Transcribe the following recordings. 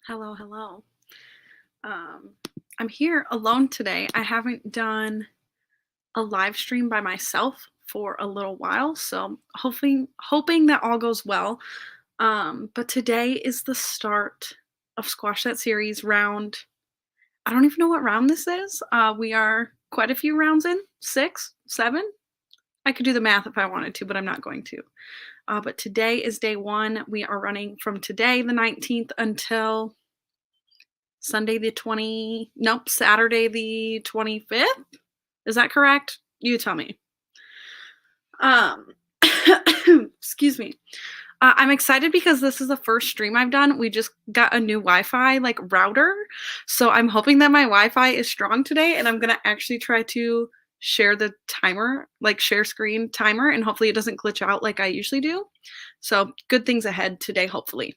Hello, hello. Um, I'm here alone today. I haven't done a live stream by myself for a little while, so hoping that all goes well. But today is the start of Squash That Series round. I don't even know what round this is. We are quite a few rounds in, 6, 7. I could do the math if I wanted to, but I'm not going to. But today is day 1. We are running from today, the 19th, until Saturday the 25th. Is that correct? You tell me. Um, excuse me. I'm excited because this is the first stream I've done. We just got a new Wi-Fi router, so I'm hoping that my Wi-Fi is strong today, and I'm gonna actually try to share the timer, share screen timer, and hopefully it doesn't glitch out like I usually do. So good things ahead today, hopefully.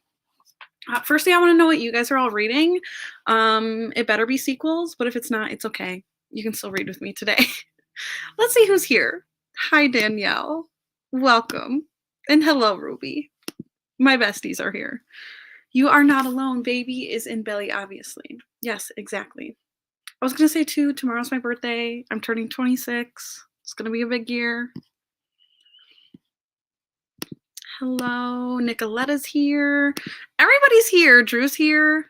Firstly, I want to know what you guys are all reading. It better be sequels, but if it's not, it's okay. You can still read with me today. Let's see who's here. Hi, Danielle. Welcome. And hello, Ruby. My besties are here. You are not alone. Baby is in belly, obviously. Yes, exactly. I was going to say, too, tomorrow's my birthday. I'm turning 26. It's going to be a big year. Hello, Nicoletta's here. Everybody's here. Drew's here.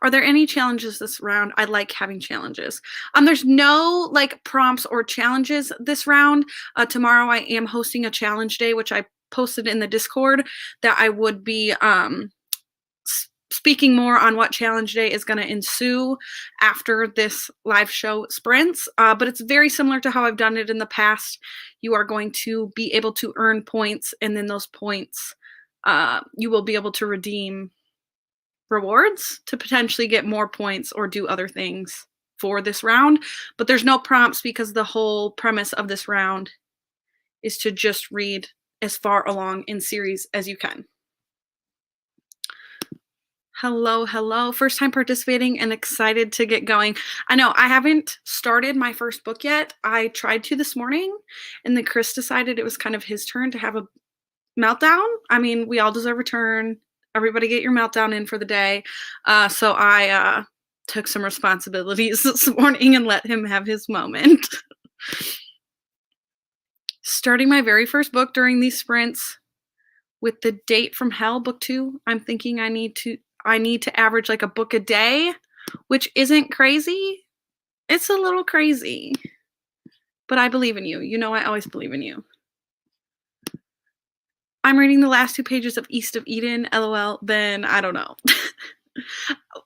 Are there any challenges this round? I like having challenges. There's no prompts or challenges this round. Tomorrow I am hosting a challenge day, which I posted in the Discord, that I would be speaking more on what challenge day is going to ensue after this live show sprints. But it's very similar to how I've done it in the past. You are going to be able to earn points, and then those points you will be able to redeem rewards to potentially get more points or do other things for this round. But there's no prompts because the whole premise of this round is to just read as far along in series as you can. Hello, hello. First time participating and excited to get going. I know I haven't started my first book yet. I tried to this morning, and then Chris decided it was kind of his turn to have a meltdown. I mean, we all deserve a turn. Everybody get your meltdown in for the day. So I took some responsibilities this morning and let him have his moment. Starting my very first book during these sprints with The Date from Hell, book 2. I'm thinking I need to average a book a day, which isn't crazy. It's a little crazy, but I believe in you. You know I always believe in you. I'm reading the last 2 pages of East of Eden, LOL, then I don't know.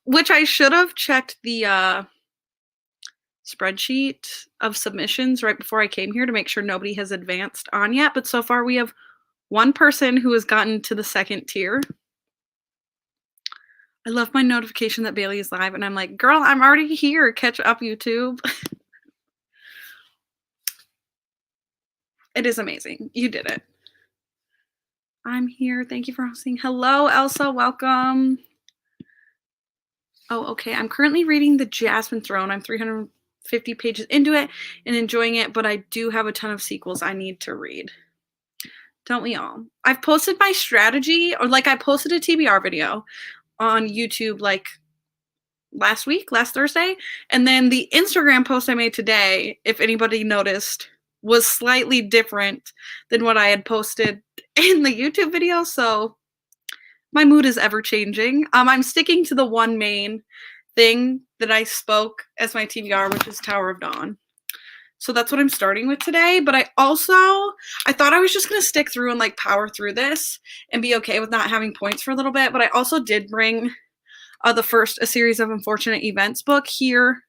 Which I should have checked the spreadsheet of submissions right before I came here to make sure nobody has advanced on yet, but so far we have one person who has gotten to the 2nd tier. I love my notification that Bailey is live, and I'm like, girl, I'm already here. Catch up, YouTube. It is amazing. You did it. I'm here. Thank you for hosting. Hello, Elsa. Welcome. Oh, okay. I'm currently reading The Jasmine Throne. I'm 350 pages into it and enjoying it, but I do have a ton of sequels I need to read. Don't we all? I've posted my strategy, or I posted a TBR video on YouTube last Thursday, and then the Instagram post I made today, if anybody noticed, was slightly different than what I had posted in the YouTube video, so my mood is ever changing. I'm sticking to the one main thing that I spoke as my TBR, which is Tower of Dawn. So that's what I'm starting with today, but I thought I was just going to stick through and power through this and be okay with not having points for a little bit, but I also did bring the first A Series of Unfortunate Events book here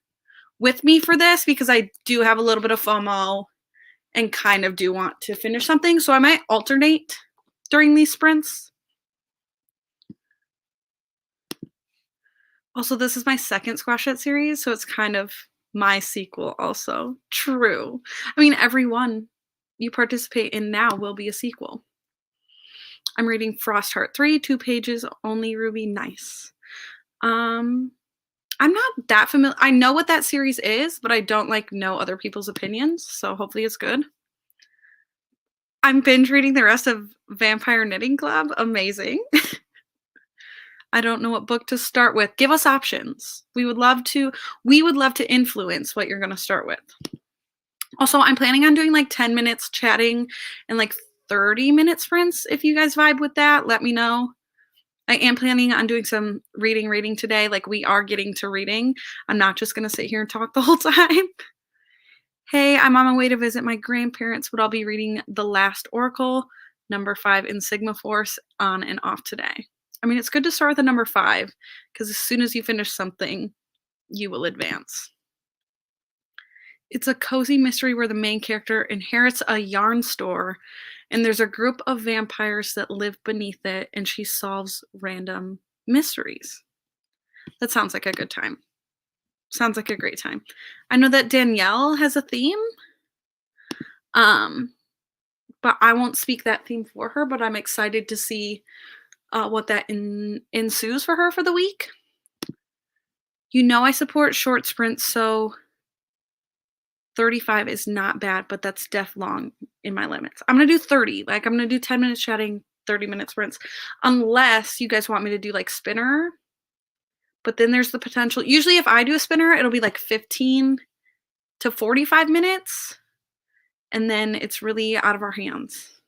with me for this because I do have a little bit of FOMO and kind of do want to finish something, so I might alternate during these sprints. Also, this is my 2nd Squash That series, so it's kind of my sequel also. True. I mean, every one you participate in now will be a sequel. I'm reading Frostheart 3, 2 pages only, Ruby. Nice. I'm not that familiar. I know what that series is, but I don't know other people's opinions, so hopefully it's good. I'm binge reading the rest of Vampire Knitting Club. Amazing. I don't know what book to start with. Give us options. We would love to influence what you're going to start with. Also, I'm planning on doing like 10 minutes chatting and like 30-minute sprints. If you guys vibe with that, let me know. I am planning on doing some reading today. Like, we are getting to reading. I'm not just going to sit here and talk the whole time. Hey, I'm on my way to visit my grandparents, but I'll be reading The Last Oracle, number 5 in Sigma Force, on and off today. I mean, it's good to start with a number 5 because as soon as you finish something, you will advance. It's a cozy mystery where the main character inherits a yarn store, and there's a group of vampires that live beneath it, and she solves random mysteries. That sounds like a good time. Sounds like a great time. I know that Danielle has a theme, but I won't speak that theme for her, but I'm excited to see what that ensues for her for the week. You know I support short sprints, so 35 is not bad, but that's def long in my limits. I'm going to do 30. Like, I'm going to do 10 minutes chatting, 30-minute sprints, unless you guys want me to do like spinner. But then there's the potential. Usually if I do a spinner, it'll be like 15 to 45 minutes, and then it's really out of our hands.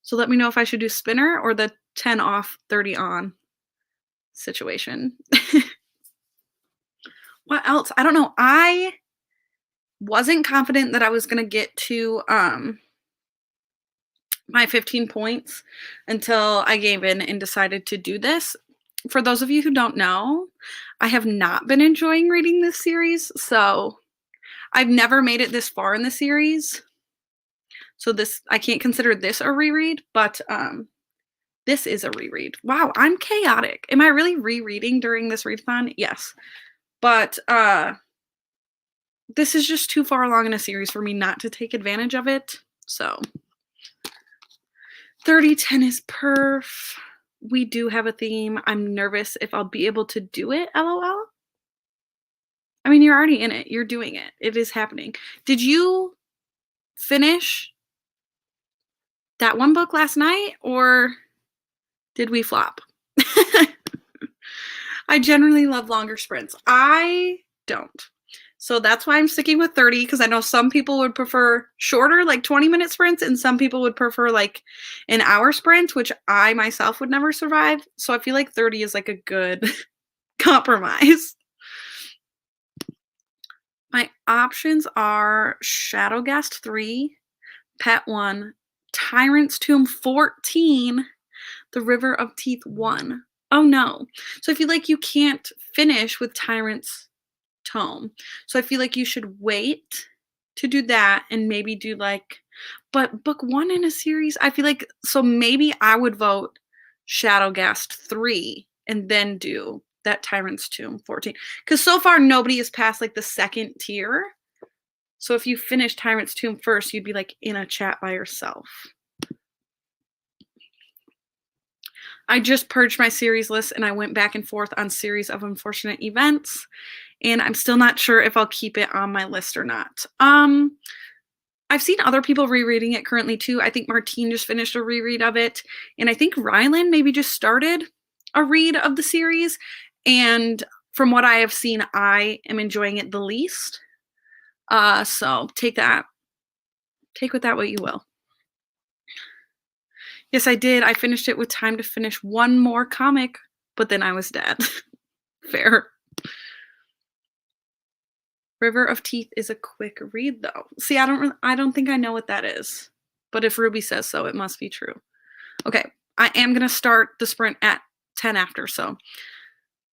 So let me know if I should do spinner or the 10 off, 30 on situation. What else? I don't know. I wasn't confident that I was going to get to my 15 points until I gave in and decided to do this. For those of you who don't know, I have not been enjoying reading this series, so I've never made it this far in the series. So I can't consider this a reread, but this is a reread. Wow, I'm chaotic. Am I really rereading during this readathon? Yes. But this is just too far along in a series for me not to take advantage of it. So 30-10 is perf. We do have a theme. I'm nervous if I'll be able to do it, LOL. I mean, you're already in it. You're doing it. It is happening. Did you finish that one book last night, or did we flop? I generally love longer sprints. I don't. So that's why I'm sticking with 30, because I know some people would prefer shorter, like 20-minute sprints, and some people would prefer like an hour sprint, which I myself would never survive. So I feel like 30 is like a good compromise. My options are Shadowgast 3, Pet 1, Tyrant's Tomb 14, The River of Teeth 1. Oh no. So I feel like you can't finish with Tyrant's Tome. So I feel like you should wait to do that and maybe do like, but book 1 in a series, I feel like, so maybe I would vote Shadowgast 3 and then do that Tyrant's Tomb 14. Because so far nobody has passed like the second tier. So if you finish Tyrant's Tomb first, you'd be like in a chat by yourself. I just purged my series list and I went back and forth on Series of Unfortunate Events, and I'm still not sure if I'll keep it on my list or not. I've seen other people rereading it currently too. I think Martine just finished a reread of it, and I think Rylan maybe just started a read of the series, and from what I have seen, I am enjoying it the least. So take with that what you will. Yes, I did. I finished it with time to finish one more comic, but then I was dead. Fair. River of Teeth is a quick read, though. See, I don't think I know what that is, but if Ruby says so, it must be true. Okay, I am gonna start the sprint at 10 after. So,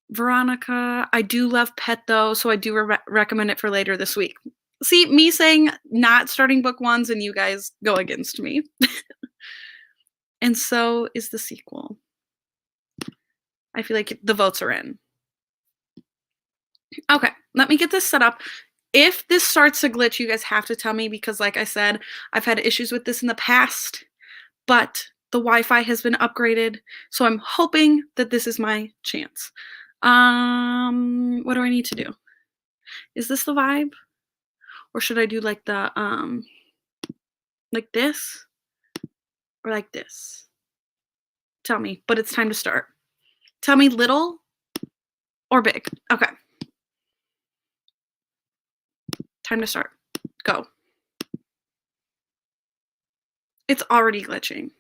Veronica, I do love Pet though, so I do recommend it for later this week. See, me saying not starting book 1s, and you guys go against me. And so is the sequel. I feel like the votes are in. Okay, let me get this set up. If this starts to glitch, you guys have to tell me, because like I said, I've had issues with this in the past, but the Wi-Fi has been upgraded, so I'm hoping that this is my chance. What do I need to do? Is this the vibe? Or should I do like the, like this? Or like this? Tell me, but it's time to start. Tell me little or big. Okay. Time to start. Go. It's already glitching.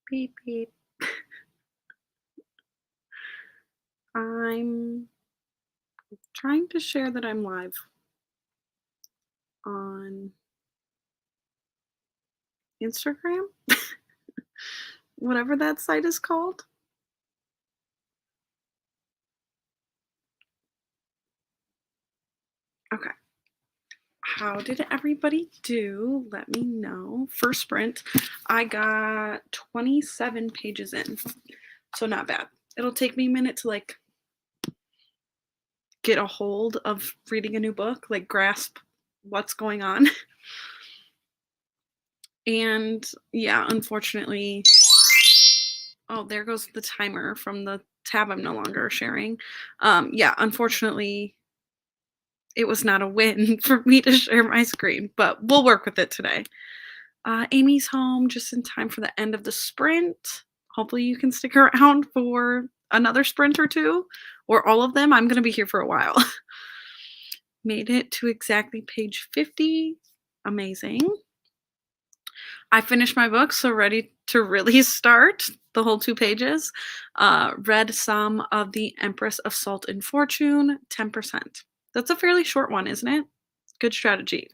Beep, beep. I'm trying to share that I'm live on Instagram, whatever that site is called. Okay. How did everybody do? Let me know. First sprint, I got 27 pages in, so not bad. It'll take me a minute to like get a hold of reading a new book, like grasp what's going on. And yeah, unfortunately, oh, there goes the timer from the tab I'm no longer sharing. Yeah, unfortunately, it was not a win for me to share my screen, but we'll work with it today. Amy's home just in time for the end of the sprint. Hopefully, you can stick around for another sprint or two, or all of them. I'm going to be here for a while. Made it to exactly page 50. Amazing. I finished my book, so ready to really start the whole 2 pages. Read some of The Empress of Salt and Fortune, 10%. That's a fairly short one, isn't it? Good strategy.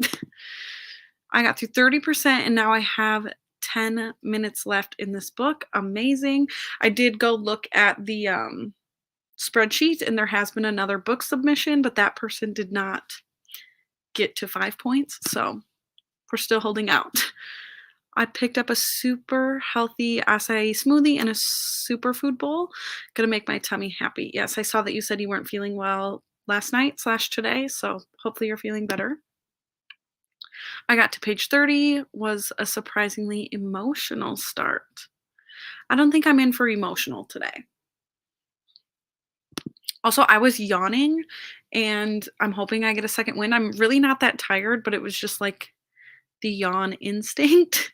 I got through 30%, and now I have 10 minutes left in this book. Amazing. I did go look at the spreadsheet, and there has been another book submission, but that person did not get to 5 points, so we're still holding out. I picked up a super healthy acai smoothie and a superfood bowl. Gonna make my tummy happy. Yes, I saw that you said you weren't feeling well last night / today, so hopefully you're feeling better. I got to page 30, was a surprisingly emotional start. I don't think I'm in for emotional today. Also, I was yawning and I'm hoping I get a second wind. I'm really not that tired, but it was just like the yawn instinct.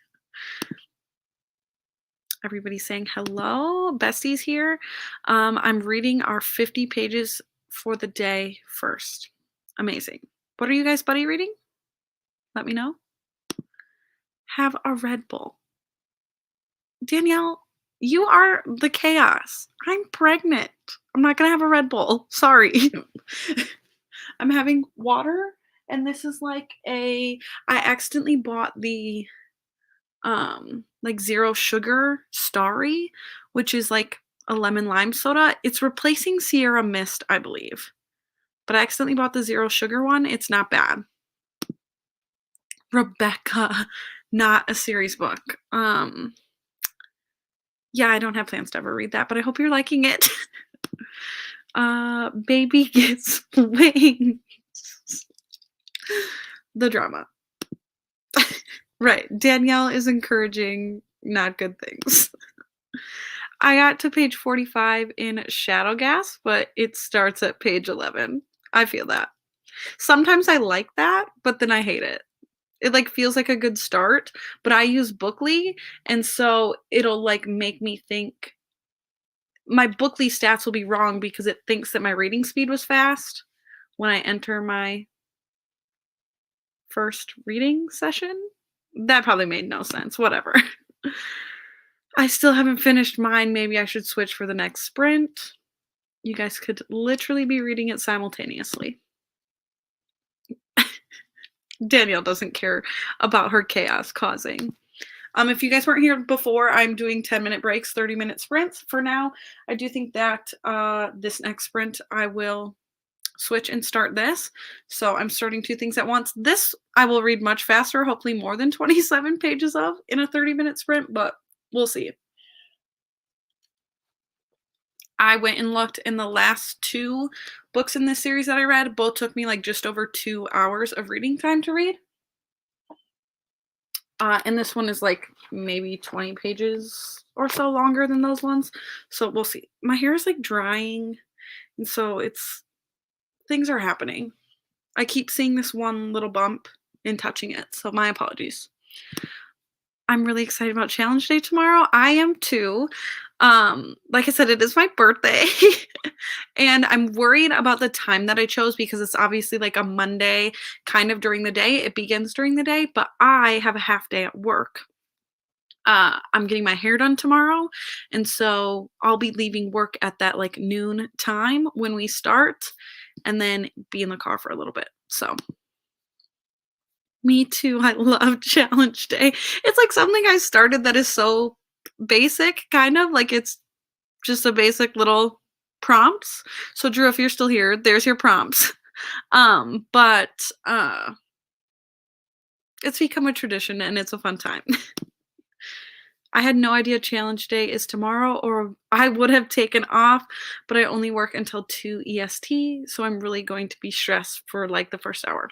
Everybody's saying hello. Bestie's here. I'm reading our 50 pages for the day first. Amazing. What are you guys buddy reading? Let me know. Have a Red Bull. Danielle, you are the chaos. I'm pregnant. I'm not going to have a Red Bull. Sorry. I'm having water, and this is like I accidentally bought the like zero sugar Starry, which is like a lemon lime soda. It's replacing Sierra Mist, I believe. But I accidentally bought the zero sugar one. It's not bad. Rebecca, not a series book. Yeah, I don't have plans to ever read that, but I hope you're liking it. Baby gets wings. The drama. Right. Danielle is encouraging not good things. I got to page 45 in Shadow Gas, but it starts at page 11. I feel that. Sometimes I like that, but then I hate it. It like feels like a good start, but I use Bookly, and so it'll like make me think my Bookly stats will be wrong because it thinks that my reading speed was fast when I enter my first reading session. That probably made no sense. Whatever. I still haven't finished mine. Maybe I should switch for the next sprint. You guys could literally be reading it simultaneously. Danielle doesn't care about her chaos causing. If you guys weren't here before, I'm doing 10-minute breaks, 30-minute sprints. For now, I do think that this next sprint, I will switch and start this. So I'm starting 2 things at once. This I will read much faster, hopefully more than 27 pages of in a 30-minute sprint, but we'll see. I went and looked, in the last 2 books in this series that I read, both took me like just over 2 hours of reading time to read. And this one is like maybe 20 pages or so longer than those ones. So we'll see. My hair is like drying, and so things are happening. I keep seeing this one little bump and touching it, so my apologies. I'm really excited about challenge day tomorrow. I am too. Like I said, it is my birthday. And I'm worried about the time that I chose because it's obviously like a Monday kind of during the day. It begins during the day, but I have a half day at work. I'm getting my hair done tomorrow, and so I'll be leaving work at that, like, noon time when we start, and then be in the car for a little bit, so me too, I love challenge day. It's, like, something I started that is so basic, kind of, like, it's just a basic little prompts. So, Drew, if you're still here, there's your prompts. But, it's become a tradition, and it's a fun time. I had no idea challenge day is tomorrow, or I would have taken off, but I only work until 2 EST, so I'm really going to be stressed for, like, the first hour.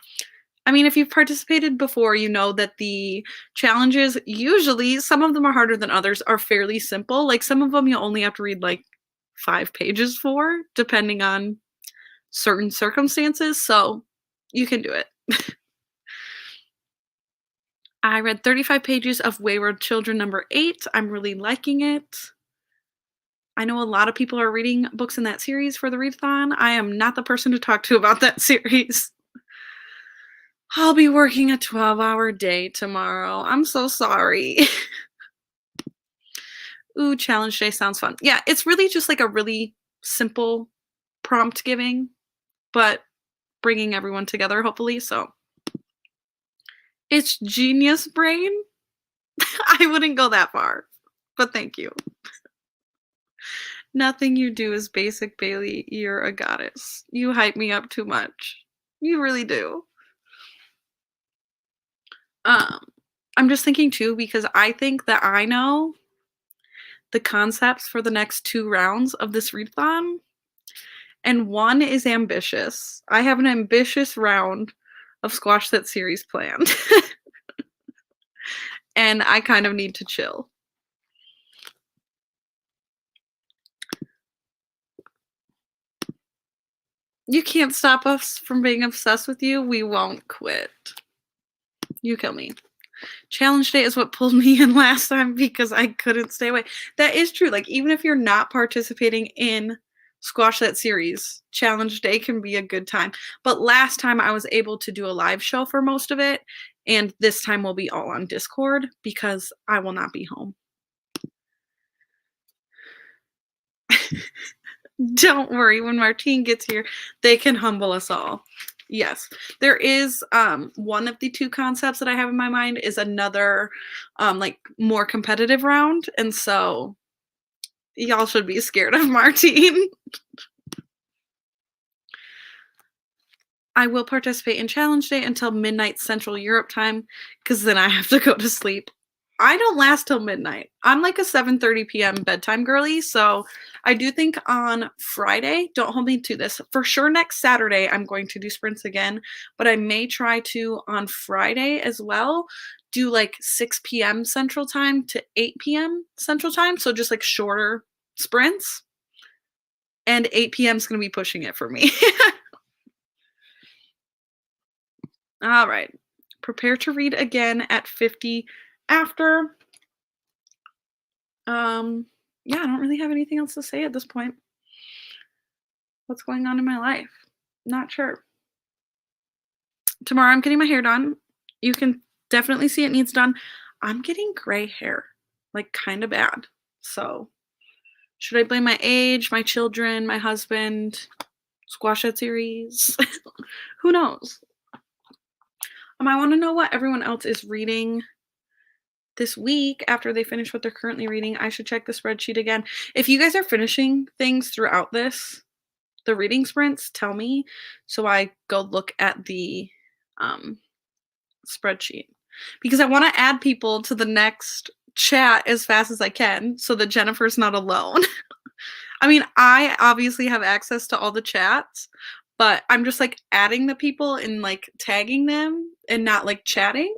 I mean, if you've participated before, you know that the challenges, usually, some of them are harder than others, are fairly simple. Like, some of them you only have to read, like, 5 pages for, depending on certain circumstances, so you can do it. I read 35 pages of Wayward Children number 8. I'm really liking it. I know a lot of people are reading books in that series for the readathon. I am not the person to talk to about that series. I'll be working a 12-hour day tomorrow. I'm so sorry. Ooh, challenge day sounds fun. Yeah, it's really just like a really simple prompt giving, but bringing everyone together, hopefully. So it's genius brain. I wouldn't go that far, but thank you. Nothing you do is basic, Bailey. You're a goddess. You hype me up too much. You really do. Um, I'm just thinking too, because I think that I know the concepts for the next 2 rounds of this readathon, and one is ambitious. I have an ambitious round of Squash That series planned. And I kind of need to chill. You can't stop us from being obsessed with you. We won't quit. You kill me. Challenge day is what pulled me in last time because I couldn't stay away. That is true. Like, even if you're not participating in Squash That series, challenge day can be a good time. But last time I was able to do a live show for most of it, and this time will be all on Discord because I will not be home. Don't worry, when Martine gets here, they can humble us all. Yes. There is one of the 2 concepts that I have in my mind is another like more competitive round, and so y'all should be scared of Martine. I will participate in challenge day until midnight Central Europe time because then I have to go to sleep. I don't last till midnight. I'm like a 7:30 p.m. bedtime girly, so I do think on Friday, don't hold me to this. For sure next Saturday I'm going to do sprints again, but I may try to on Friday as well do like 6 p.m. Central Time to 8 p.m. Central Time, so just like shorter sprints. And 8 p.m. is going to be pushing it for me. All right. Prepare to read again at 50 after. Yeah, I don't really have anything else to say at this point. What's going on in my life? Not sure. Tomorrow I'm getting my hair done. You can definitely see it needs done. I'm getting gray hair, like kind of bad. So, should I blame my age, my children, my husband, Squash That series? Who knows? I want to know what everyone else is reading this week after they finish what they're currently reading. I should check the spreadsheet again. If you guys are finishing things throughout this, the reading sprints, tell me so I go look at the spreadsheet. Because I want to add people to the next chat as fast as I can so that Jennifer's not alone. I mean, I obviously have access to all the chats, but I'm just like adding the people and like tagging them and not like chatting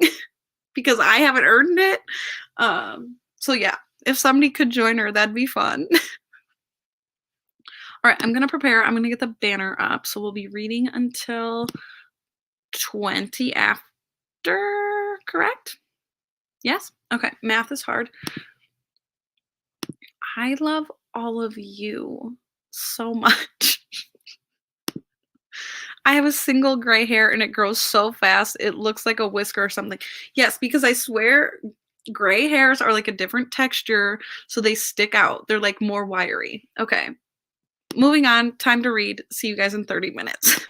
because I haven't earned it. So yeah, if somebody could join her, that'd be fun. All right, I'm going to prepare. I'm going to get the banner up. So we'll be reading until 20 after, correct? Yes? Okay, math is hard. I love all of you so much. I have a single gray hair and it grows so fast. It looks like a whisker or something. Yes, because I swear Gray hairs are like a different texture, so they stick out. They're like more wiry. Okay. Moving on, time to read. See you guys in 30 minutes.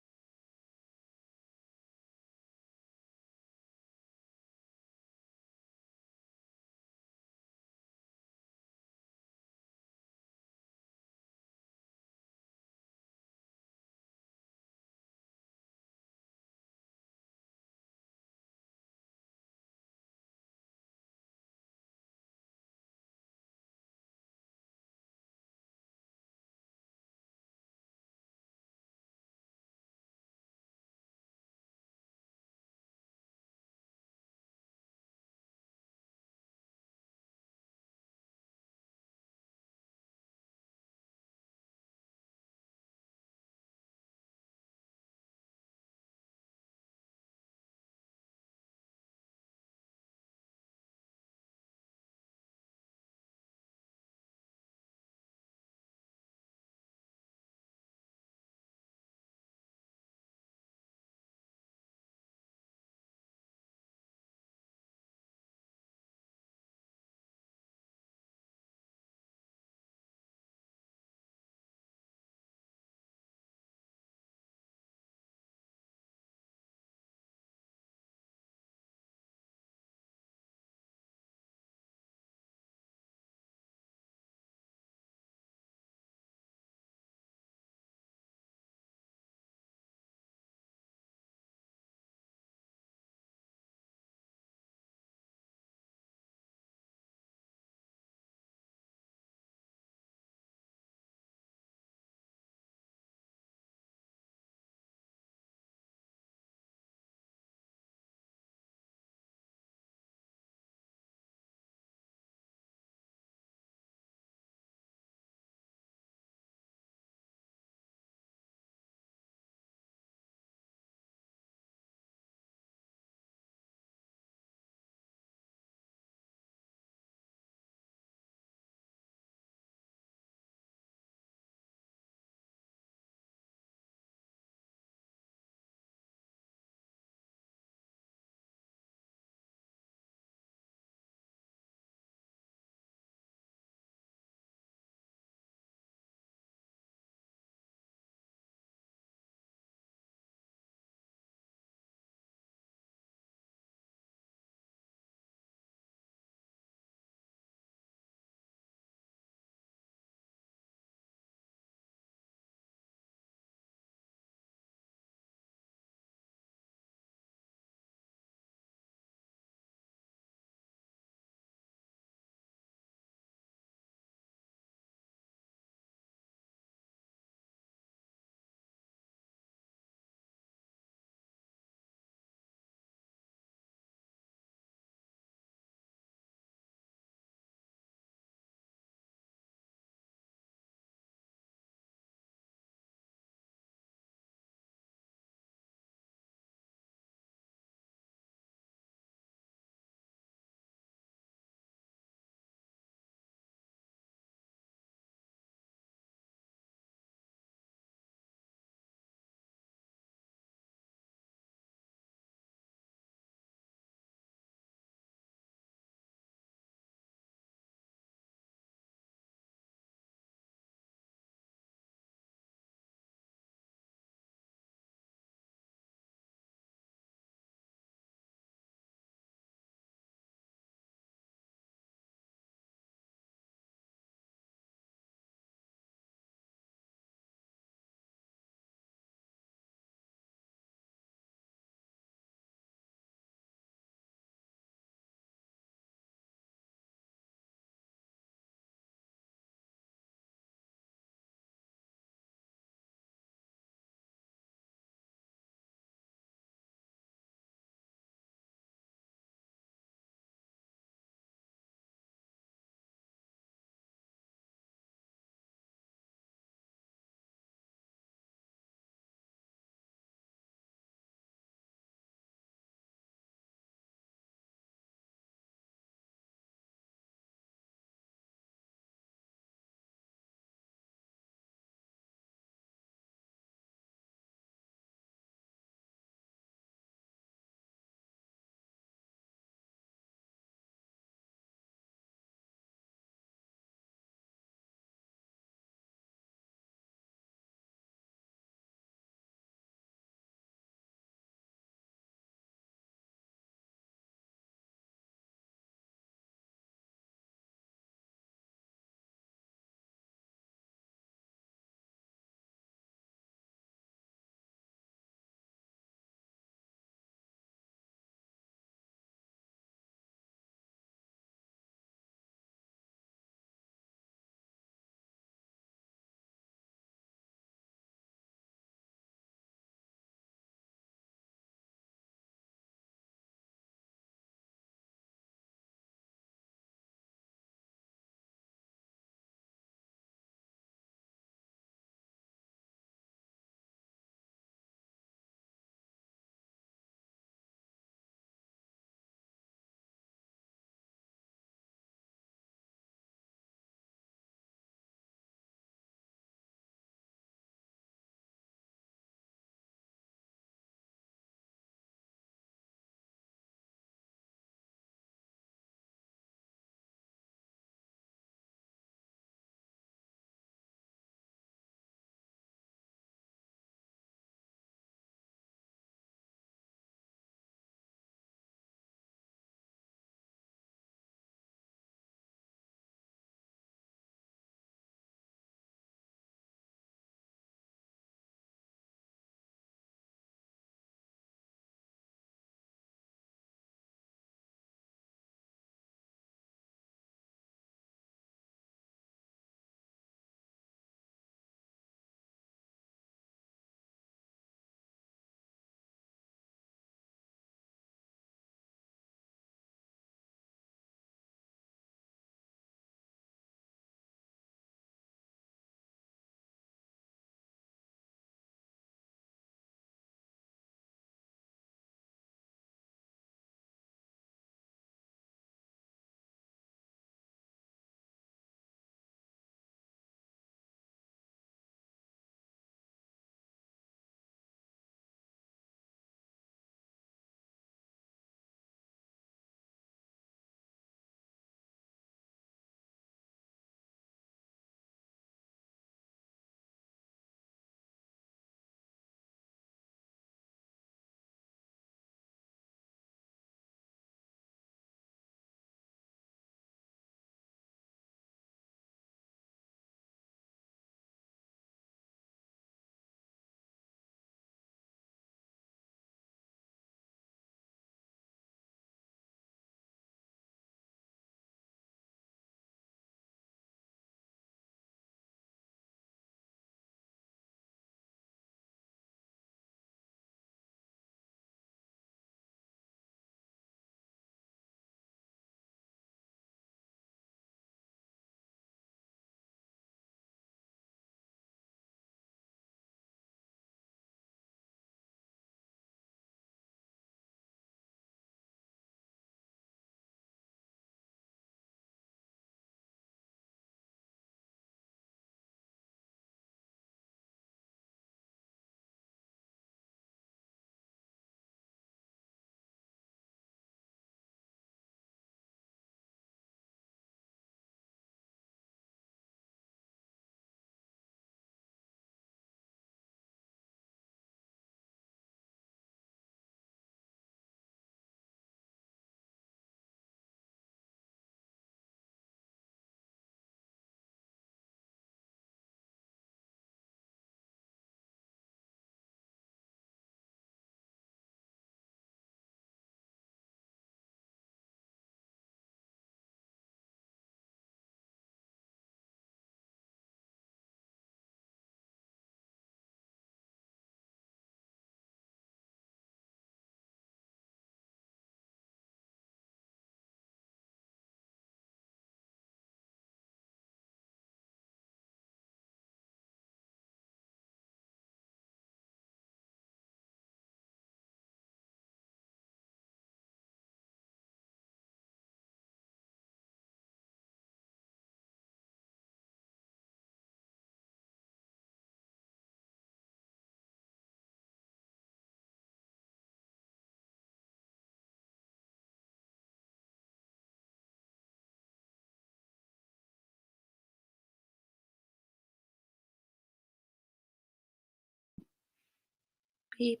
Beep,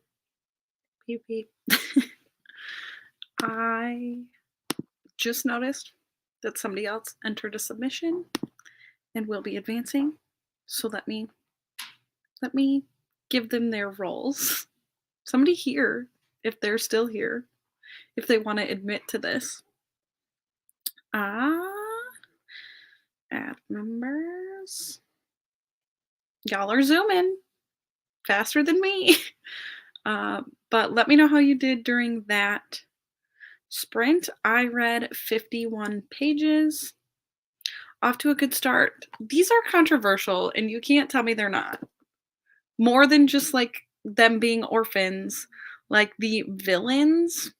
beep, beep. I just noticed that somebody else entered a submission and will be advancing. So let me give them their roles. Somebody here, if they're still here, if they want to admit to this. Add members. Y'all are zooming faster than me. But let me know how you did during that sprint. I read 51 pages. Off to a good start. These are controversial, and you can't tell me they're not. More than just like them being orphans, like the villains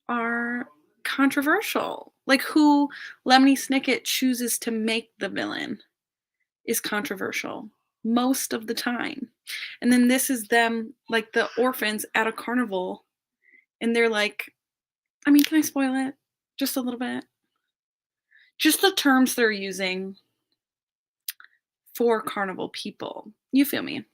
are controversial. Like who Lemony Snicket chooses to make the villain is controversial most of the time. And then this is them, like the orphans at a carnival, and they're like, I mean, can I spoil it? Just a little bit? Just the terms they're using for carnival people. You feel me?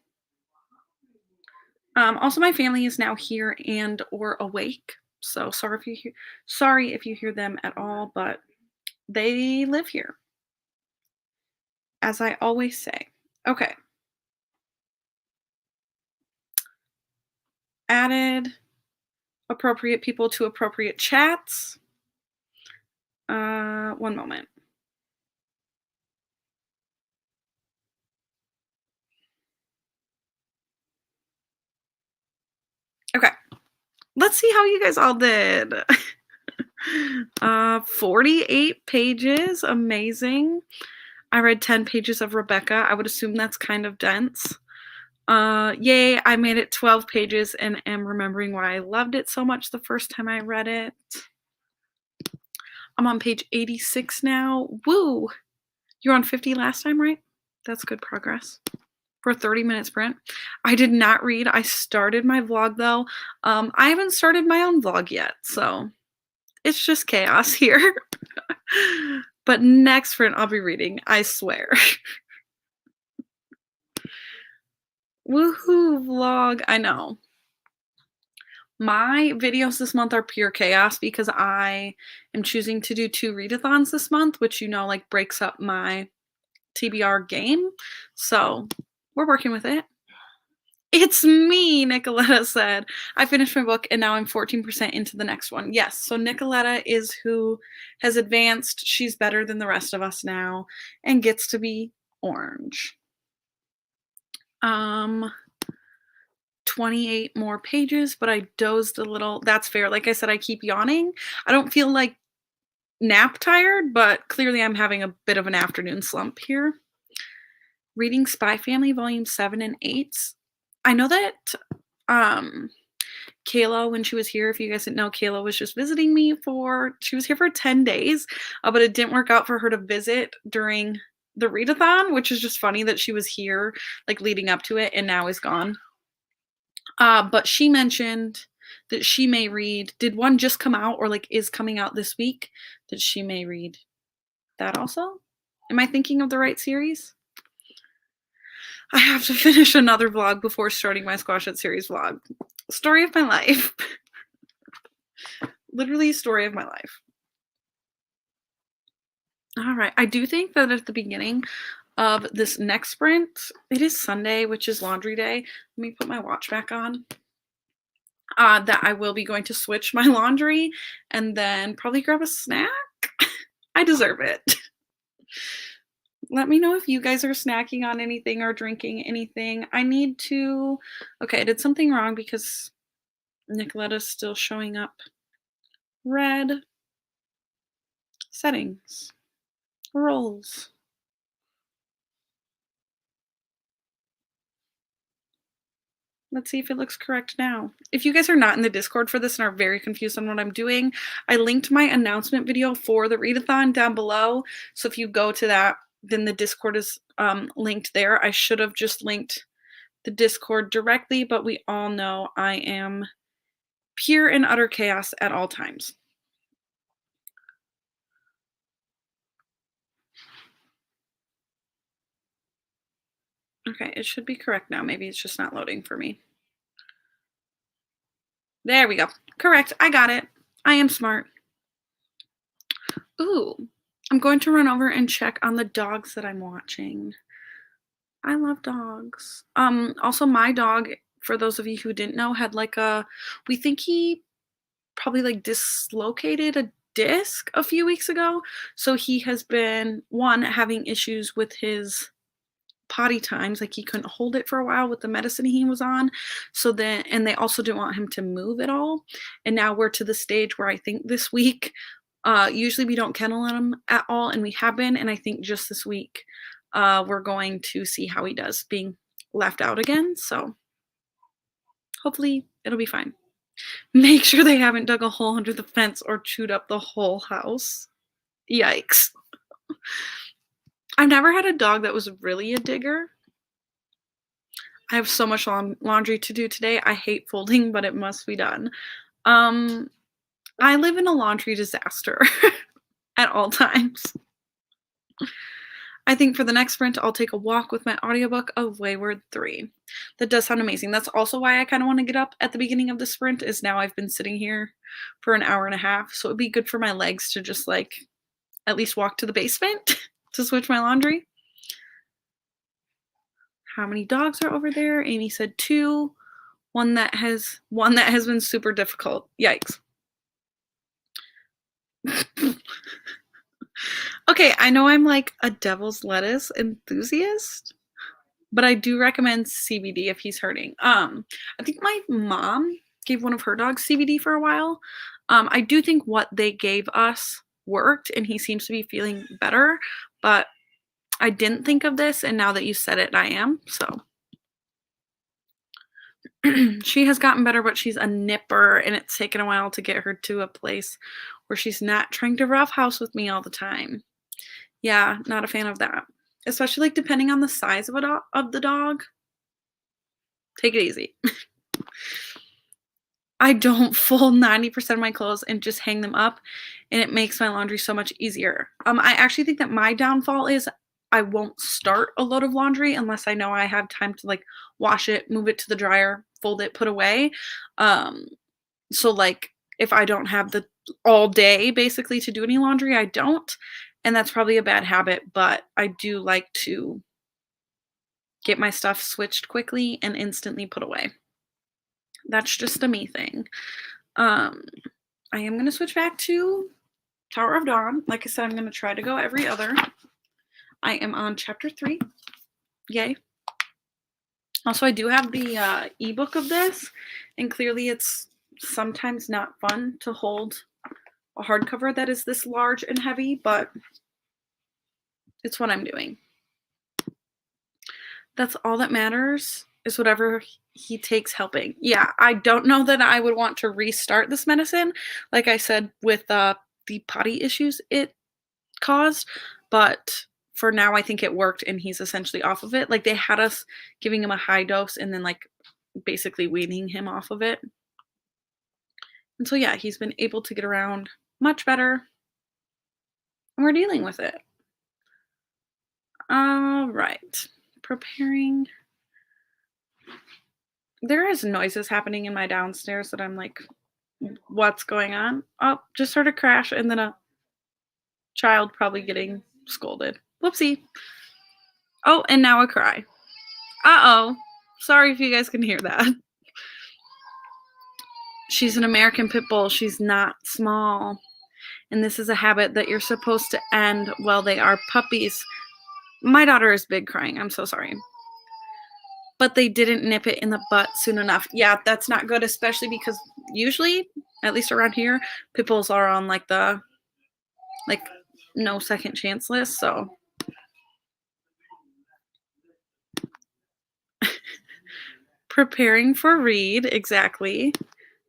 Also, my family is now here and or awake. So sorry if you hear them at all, but they live here, as I always say. Okay. Added appropriate people to appropriate chats. One moment. Okay. Let's see how you guys all did. 48 pages. Amazing. I read 10 pages of Rebecca. I would assume that's kind of dense. Yay, I made it 12 pages and am remembering why I loved it so much the first time I read it. I'm on page 86 now. Woo! You were on 50 last time, right? That's good progress for a 30-minute sprint. I did not read. I started my vlog though. I haven't started my own vlog yet, so it's just chaos here. But next sprint I'll be reading, I swear. Woohoo vlog. I know. My videos this month are pure chaos because I am choosing to do 2 readathons this month, which like breaks up my TBR game. So we're working with it. It's me, Nicoletta said. I finished my book and now I'm 14% into the next one. Yes, so Nicoletta is who has advanced. She's better than the rest of us now and gets to be orange. 28 more pages, but I dozed a little. That's fair. Like I said, I keep yawning. I don't feel like nap tired, but clearly I'm having a bit of an afternoon slump here. Reading Spy Family Volume 7 and 8. I know that Kayla, when she was here, if you guys didn't know, Kayla was just visiting me she was here for 10 days, but it didn't work out for her to visit during the readathon, which is just funny that she was here like leading up to it and now is gone. But she mentioned that she may read, did one just come out or like is coming out this week, that she may read that also? Am I thinking of the right series? I have to finish another vlog before starting my Squash It series vlog. Story of my life. Literally story of my life. All right. I do think that at the beginning of this next sprint, it is Sunday, which is laundry day. Let me put my watch back on. That I will be going to switch my laundry and then probably grab a snack. I deserve it. Let me know if you guys are snacking on anything or drinking anything. I need to... Okay, I did something wrong because Nicoletta's still showing up red. Settings. Roles. Let's see if it looks correct now. If you guys are not in the Discord for this and are very confused on what I'm doing, I linked my announcement video for the readathon down below. So if you go to that, then the Discord is linked there. I should have just linked the Discord directly, but we all know I am pure and utter chaos at all times. Okay, it should be correct now. Maybe it's just not loading for me. There we go. Correct. I got it. I am smart. Ooh, I'm going to run over and check on the dogs that I'm watching. I love dogs. Also my dog, for those of you who didn't know, had like we think he probably like dislocated a disc a few weeks ago. So he has been one having issues with his potty times, like he couldn't hold it for a while with the medicine he was on. So then, and they also didn't want him to move at all. And now we're to the stage where I think this week, usually we don't kennel him at all, and we have been. And I think just this week, we're going to see how he does being left out again. So hopefully it'll be fine. Make sure they haven't dug a hole under the fence or chewed up the whole house. Yikes. I've never had a dog that was really a digger. I have so much laundry to do today. I hate folding, but it must be done. I live in a laundry disaster at all times. I think for the next sprint, I'll take a walk with my audiobook of Wayward 3. That does sound amazing. That's also why I kind of want to get up at the beginning of the sprint, is now I've been sitting here for an hour and a half. So it'd be good for my legs to just like at least walk to the basement to switch my laundry. How many dogs are over there? Amy said 2. One that has been super difficult. Yikes. Okay, I know I'm like a devil's lettuce enthusiast, but I do recommend CBD if he's hurting. I think my mom gave one of her dogs CBD for a while. I do think what they gave us worked, and he seems to be feeling better, but I didn't think of this, and now that you said it, I am. So she has gotten better, but she's a nipper, and it's taken a while to get her to a place where she's not trying to roughhouse with me all the time. Yeah, not a fan of that. Especially like depending on the size of the dog. Take it easy. I don't fold 90% of my clothes and just hang them up, and it makes my laundry so much easier. I actually think that my downfall is I won't start a load of laundry unless I know I have time to like wash it, move it to the dryer, fold it, put away. So like if I don't have the all day basically to do any laundry, I don't. And that's probably a bad habit, but I do like to get my stuff switched quickly and instantly put away. That's just a me thing. I am going to switch back to Tower of Dawn. Like I said, I'm going to try to go every other. I am on chapter 3. Yay. Also, I do have the ebook of this, and clearly it's sometimes not fun to hold a hardcover that is this large and heavy, but it's what I'm doing. That's all that matters, is whatever he takes helping. Yeah, I don't know that I would want to restart this medicine, like I said, with the potty issues it caused, but for now I think it worked and he's essentially off of it. Like they had us giving him a high dose and then like basically weaning him off of it. And so yeah, he's been able to get around much better, and we're dealing with it. All right, preparing. There is noises happening in my downstairs that I'm like, what's going on? Oh, just heard a crash and then a child probably getting scolded. Whoopsie. Oh, and now a cry. Uh-oh. Sorry if you guys can hear that. She's an American pit bull. She's not small. And this is a habit that you're supposed to end while they are puppies. My daughter is big crying. I'm so sorry. But they didn't nip it in the butt soon enough. Yeah, that's not good, especially because usually, at least around here, pit bulls are on like the no second chance list. So preparing for read, exactly.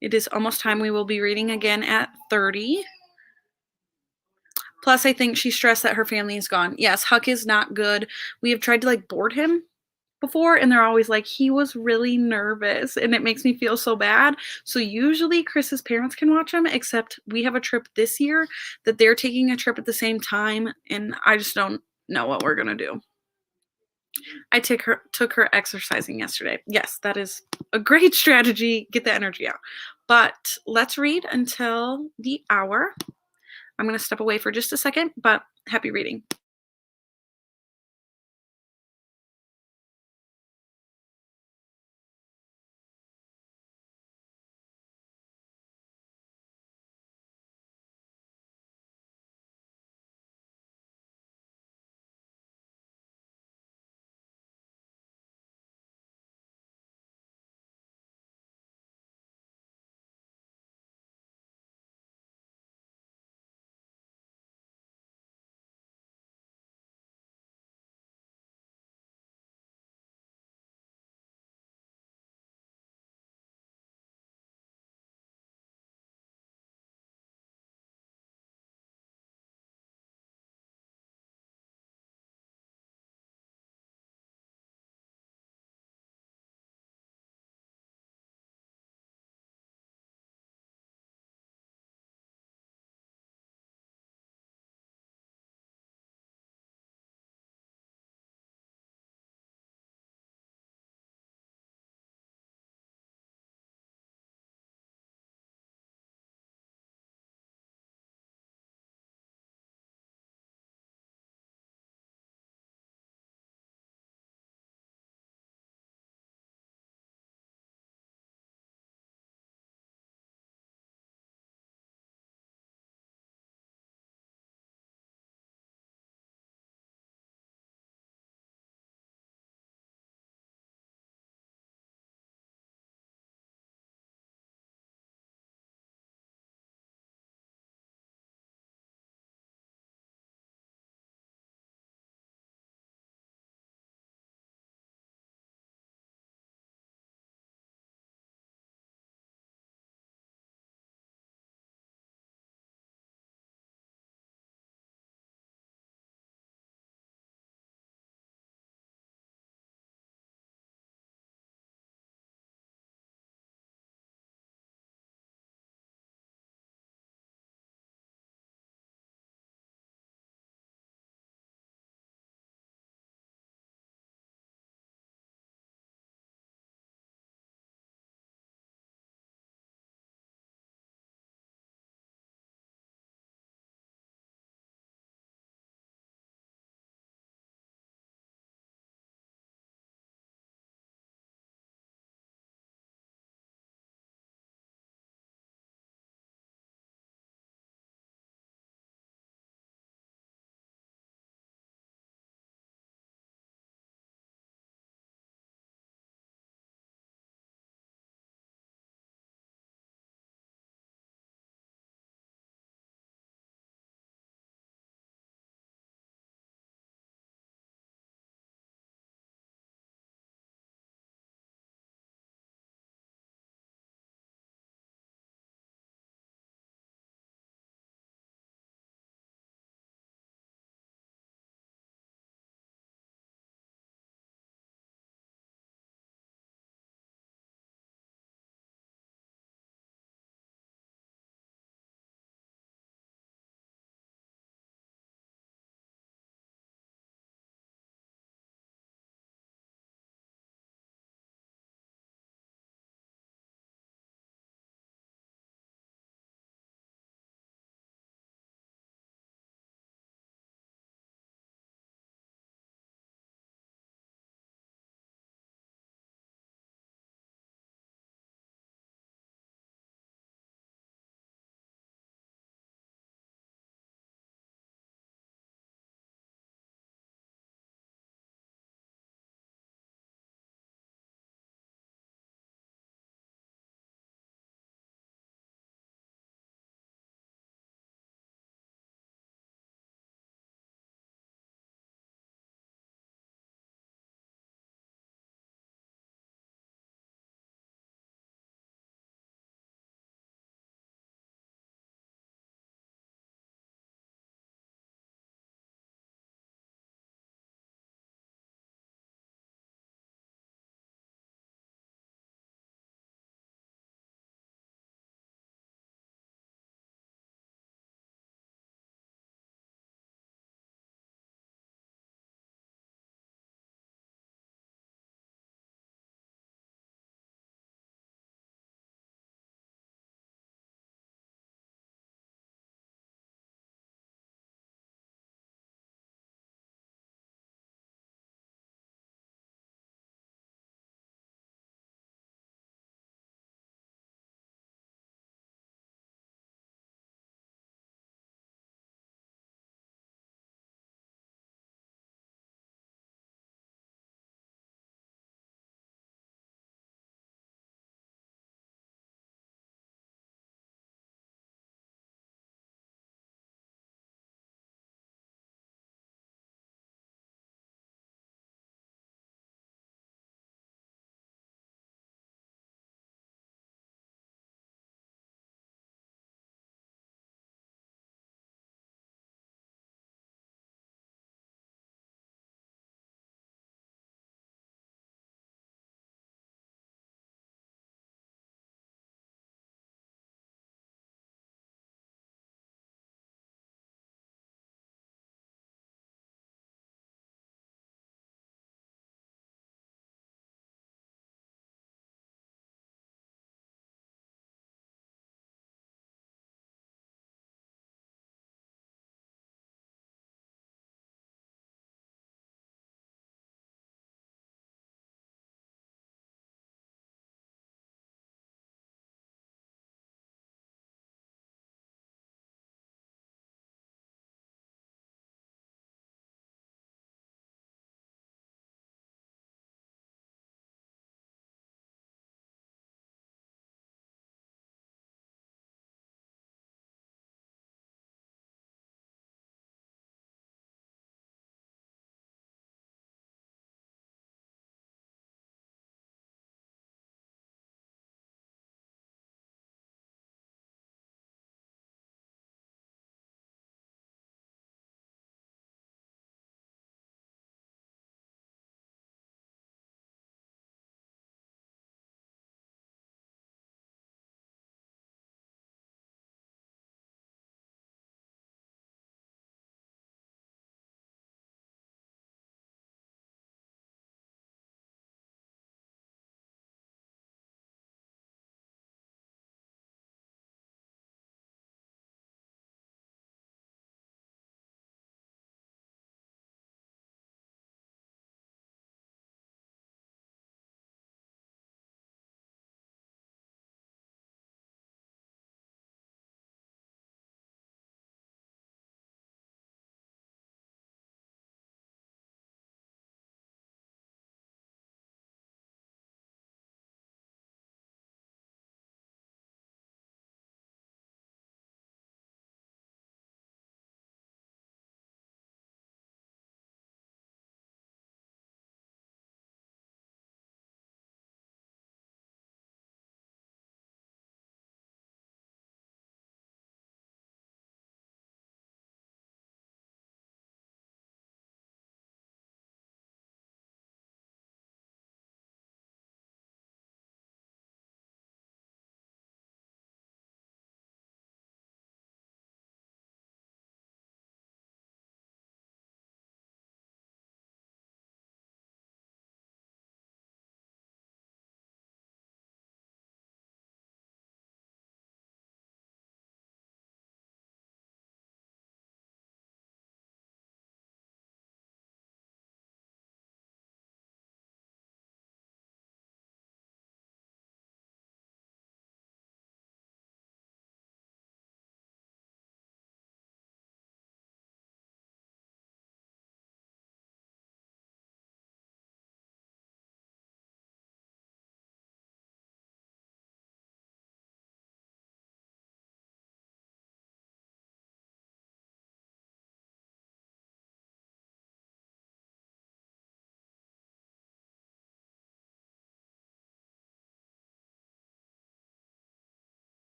It is almost time. We will be reading again at 30. Plus, I think she's stressed that her family is gone. Yes, Huck is not good. We have tried to like board him before, and they're always like, he was really nervous, and it makes me feel so bad. So usually Chris's parents can watch him, except we have a trip this year that they're taking a trip at the same time, and I just don't know what we're gonna do. I took her exercising yesterday. Yes, that is a great strategy. Get the energy out. But let's read until the hour. I'm going to step away for just a second, but happy reading.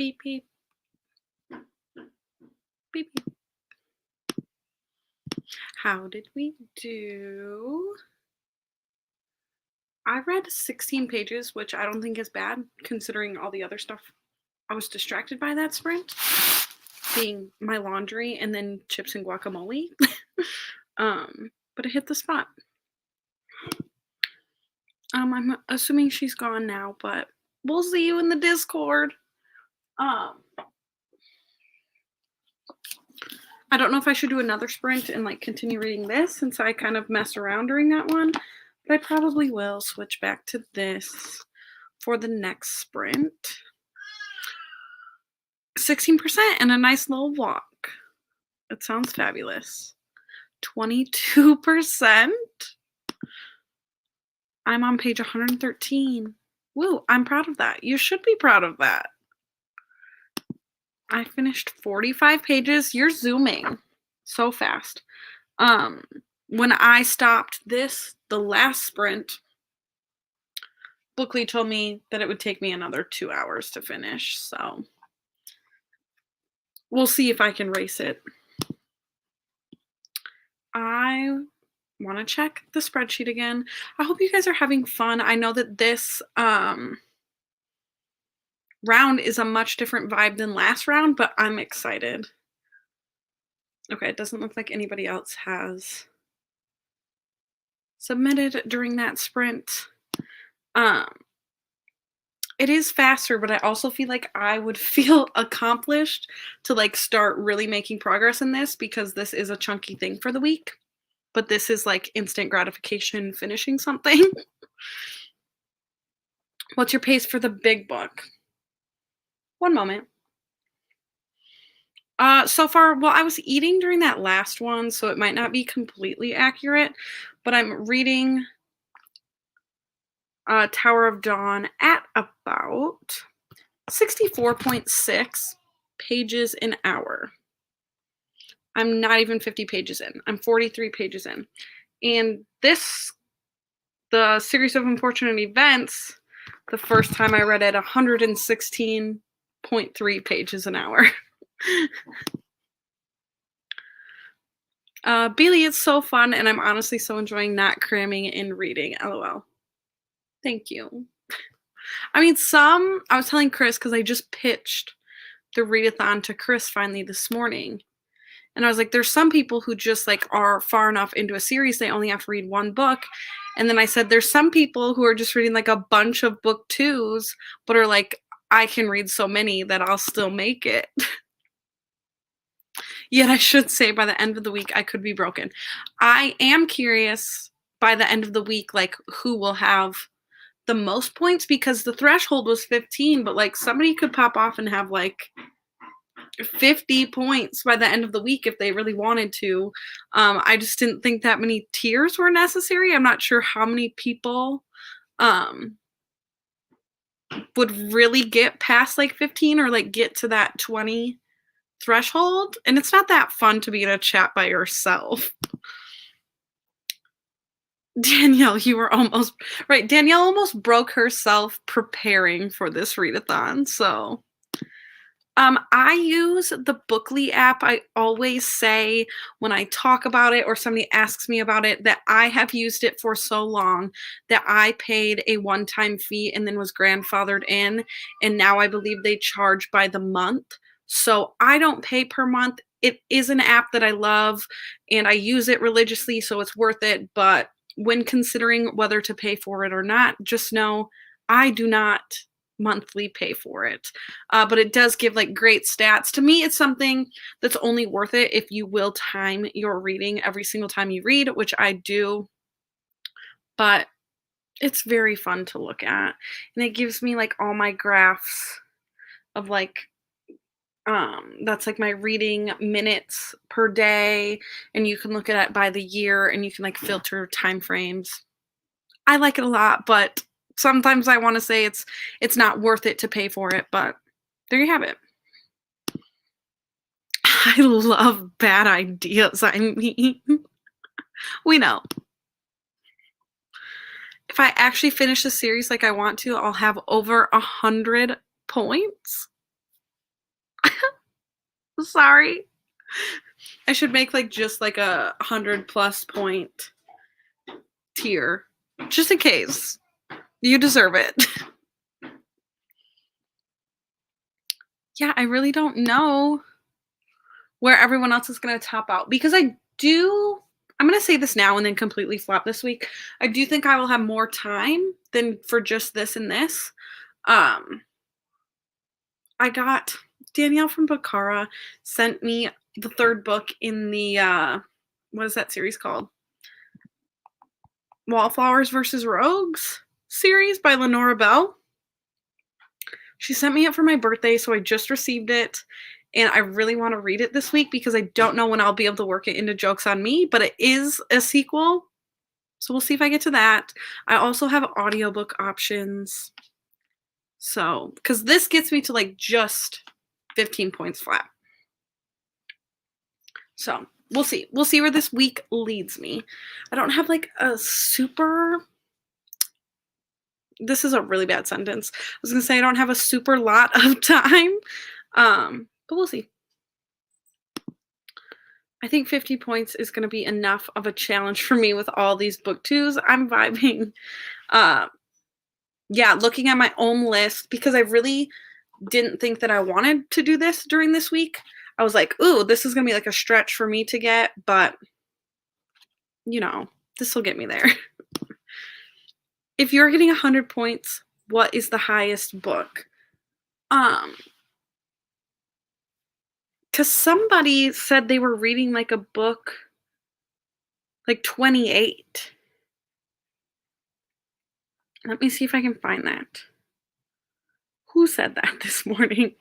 Beep, beep. Beep, beep. How did we do? I read 16 pages, which I don't think is bad considering all the other stuff I was distracted by that sprint, being my laundry and then chips and guacamole. But it hit the spot. I'm assuming she's gone now, but we'll see you in the Discord. I don't know if I should do another sprint and like continue reading this since I kind of messed around during that one, but I probably will switch back to this for the next sprint. 16% and a nice little walk. It sounds fabulous. 22%. I'm on page 113. Woo, I'm proud of that. You should be proud of that. I finished 45 pages. You're zooming so fast. When I stopped this, the last sprint, Bookly told me that it would take me another 2 hours to finish, so we'll see if I can race it. I want to check the spreadsheet again. I hope you guys are having fun. I know that this round is a much different vibe than last round, but I'm excited. Okay, it doesn't look like anybody else has submitted during that sprint. It is faster, but I also feel like I would feel accomplished to like start really making progress in this because this is a chunky thing for the week. But this is like instant gratification finishing something. What's your pace for the big book? One moment. So far, well, I was eating during that last one, so it might not be completely accurate, but I'm reading Tower of Dawn at about 64.6 pages an hour. I'm not even 50 pages in. I'm 43 pages in. And this, the series of unfortunate events, the first time I read it, 116.3 pages an hour. Bailey, it's so fun, and I'm honestly so enjoying not cramming and reading. LOL. Thank you. I mean, I was telling Chris, because I just pitched the readathon to Chris finally this morning. And I was like, there's some people who just like are far enough into a series, they only have to read one book. And then I said, there's some people who are just reading like a bunch of book twos, but are like, I can read so many that I'll still make it. Yet I should say by the end of the week, I could be broken. I am curious by the end of the week, like who will have the most points, because the threshold was 15, but like somebody could pop off and have like 50 points by the end of the week if they really wanted to. I just didn't think that many tiers were necessary. I'm not sure how many people would really get past like 15 or like get to that 20 threshold. And it's not that fun to be in a chat by yourself. Danielle, you were almost right. Danielle almost broke herself preparing for this readathon. So I use the Bookly app. I always say when I talk about it or somebody asks me about it that I have used it for so long that I paid a one-time fee and then was grandfathered in. And now I believe they charge by the month. So I don't pay per month. It is an app that I love and I use it religiously, so it's worth it. But when considering whether to pay for it or not, just know I do not monthly pay for it, but it does give like great stats. To me, it's something that's only worth it if you will time your reading every single time you read, which I do, but it's very fun to look at, and it gives me like all my graphs of like that's like my reading minutes per day, and you can look at it by the year, and you can like filter time frames. I like it a lot, but sometimes I want to say it's not worth it to pay for it, but there you have it. I love bad ideas. I mean, we know. If I actually finish the series like I want to, I'll have over 100 points. Sorry. I should make like just like a 100+ point tier. Just in case. You deserve it. Yeah, I really don't know where everyone else is gonna top out because I'm gonna say this now and then completely flop this week. I do think I will have more time than for just this and this. Um, I got Danielle from Bakara sent me the third book in the what is that series called? Wallflowers versus Rogues series by Lenora Bell. She sent me it for my birthday, so I just received it. And I really want to read it this week because I don't know when I'll be able to work it into Jokes on Me, but it is a sequel. So we'll see if I get to that. I also have audiobook options. So, because this gets me to like just 15 points flat. So we'll see. We'll see where this week leads me. I don't have like a super. This is a really bad sentence. I was gonna say I don't have a super lot of time. But we'll see. I think 50 points is going to be enough of a challenge for me with all these book twos. I'm vibing. Yeah, looking at my own list because I really didn't think that I wanted to do this during this week. I was like, ooh, this is going to be like a stretch for me to get, but this will get me there. If you're getting 100 points, what is the highest book? Because somebody said they were reading like a book like 28. Let me see if I can find that. Who said that this morning?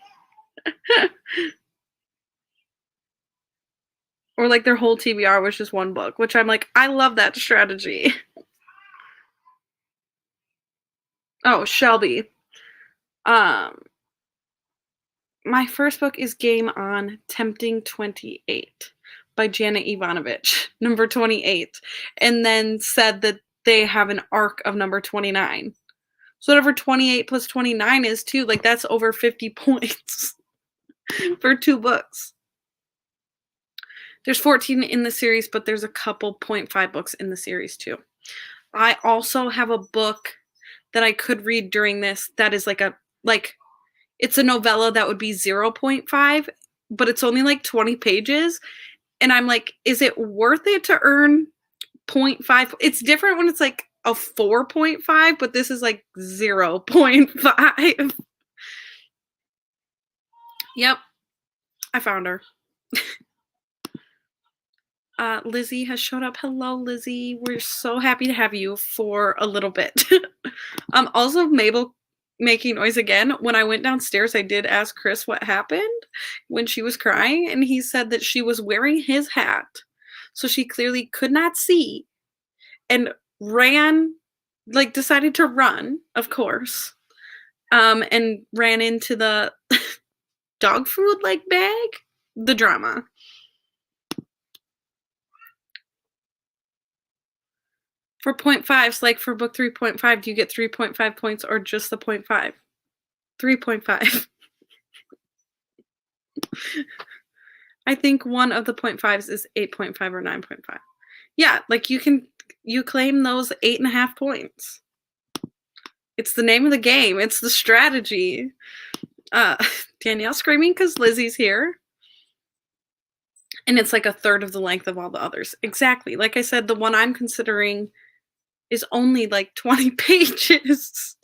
Or like their whole TBR was just one book, which I'm like, I love that strategy. Oh, Shelby. My first book is Game On, Tempting 28 by Janet Ivanovich, number 28. And then said that they have an arc of number 29. So whatever 28 plus 29 is too, like that's over 50 points for 2 books. There's 14 in the series, but there's a couple 0.5 books in the series too. I also have a book that I could read during this that is it's a novella that would be 0.5, but it's only like 20 pages. And I'm like, is it worth it to earn 0.5? It's different when it's like a 4.5, but this is like 0.5. Yep, I found her. Lizzie has showed up. Hello, Lizzie. We're so happy to have you for a little bit. Also, Mabel making noise again. When I went downstairs, I did ask Chris what happened when she was crying, and he said that she was wearing his hat, so she clearly could not see, and ran, like decided to run, of course, and ran into the dog food like bag. The drama. For 0.5s, like for book 3.5, do you get 3.5 points or just the 0.5? 3.5. I think one of the 0.5s is 8.5 or 9.5. Yeah, like you claim those 8.5 points. It's the name of the game. It's the strategy. Danielle screaming because Lizzie's here. And it's like a third of the length of all the others. Exactly. Like I said, the one I'm considering is only like 20 pages.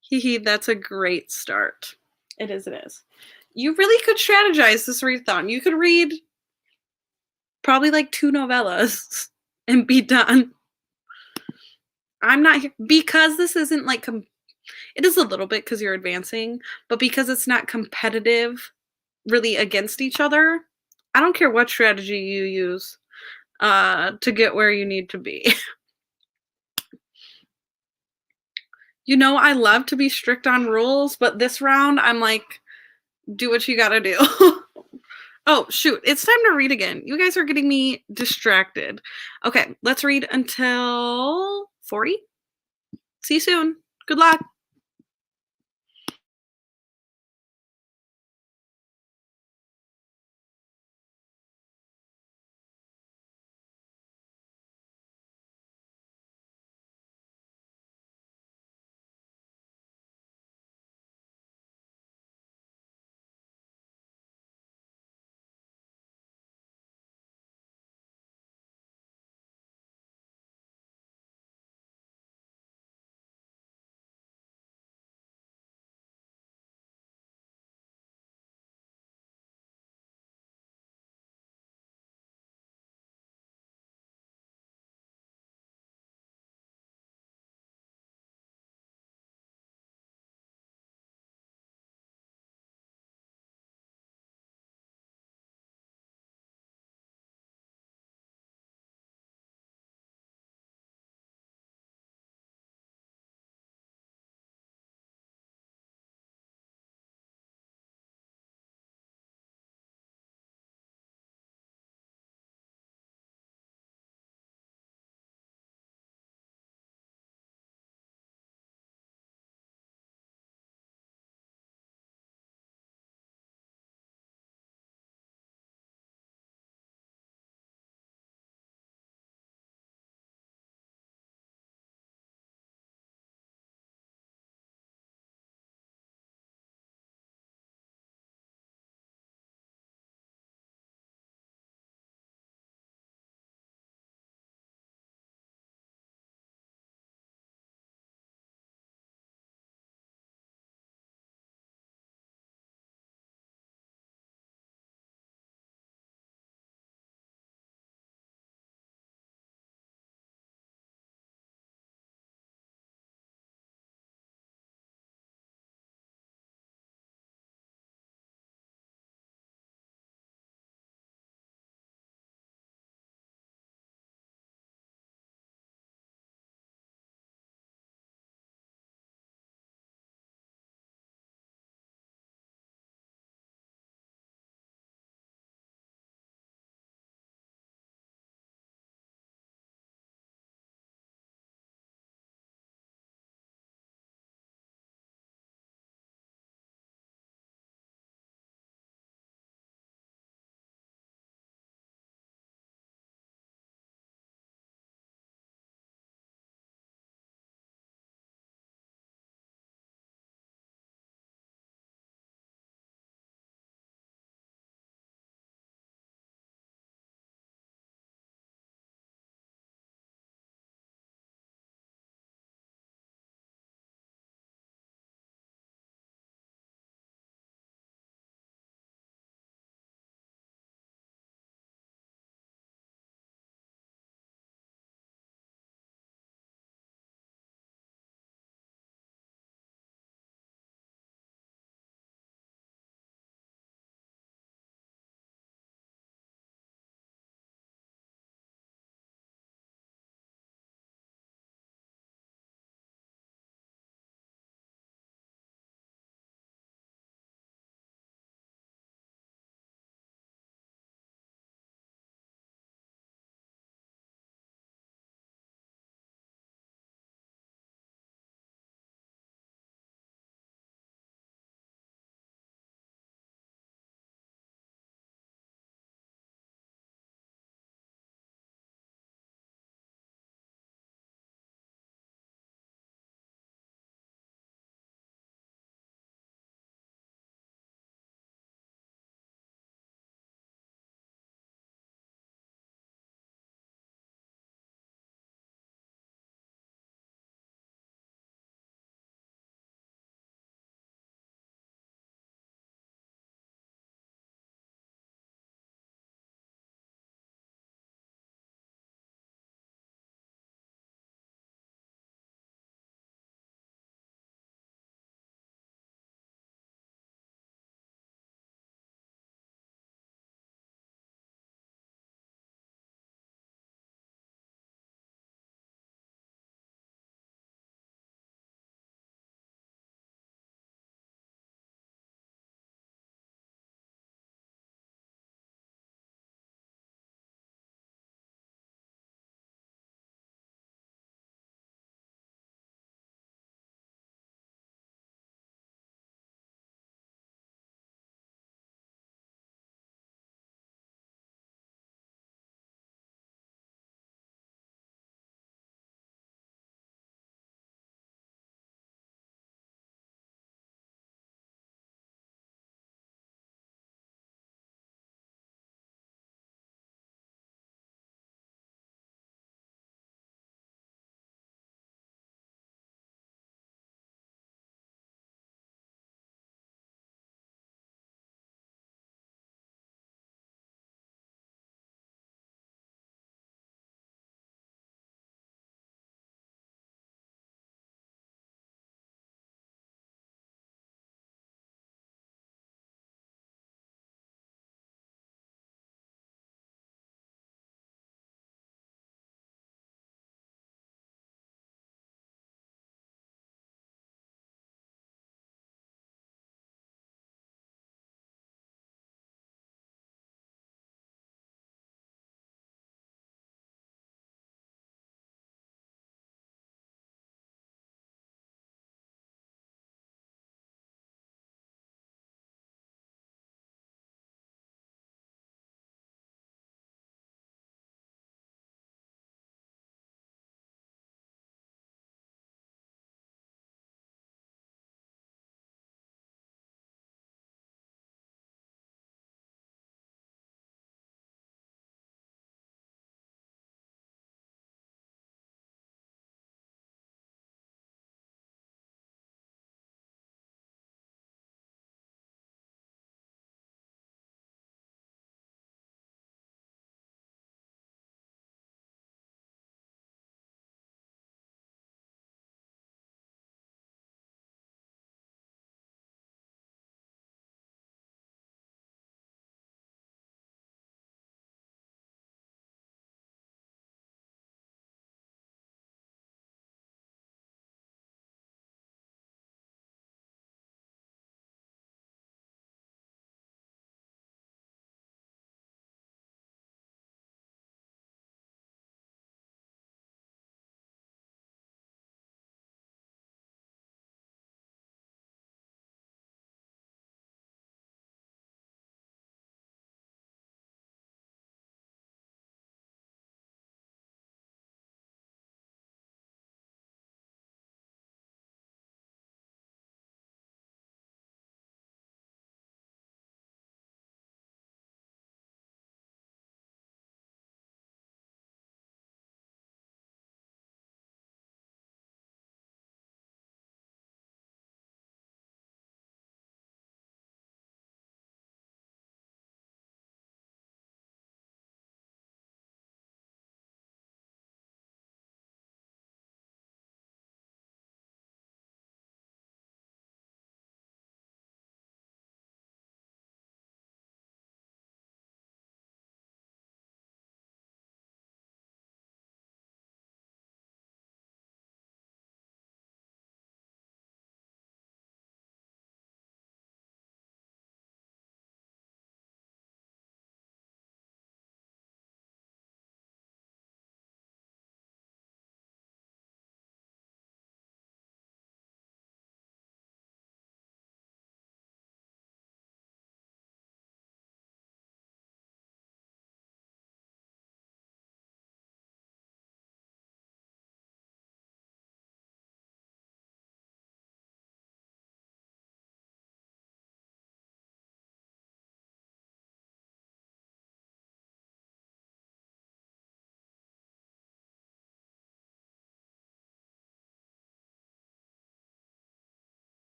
Hee, that's a great start. It is. You really could strategize this readathon. You could read probably like 2 novellas and be done. I'm not here because this isn't like it is a little bit because you're advancing, but because it's not competitive really against each other, I don't care what strategy you use to get where you need to be. I love to be strict on rules, but this round I'm like, do what you gotta do. Oh, shoot. It's time to read again. You guys are getting me distracted. Okay, let's read until 40. See you soon. Good luck.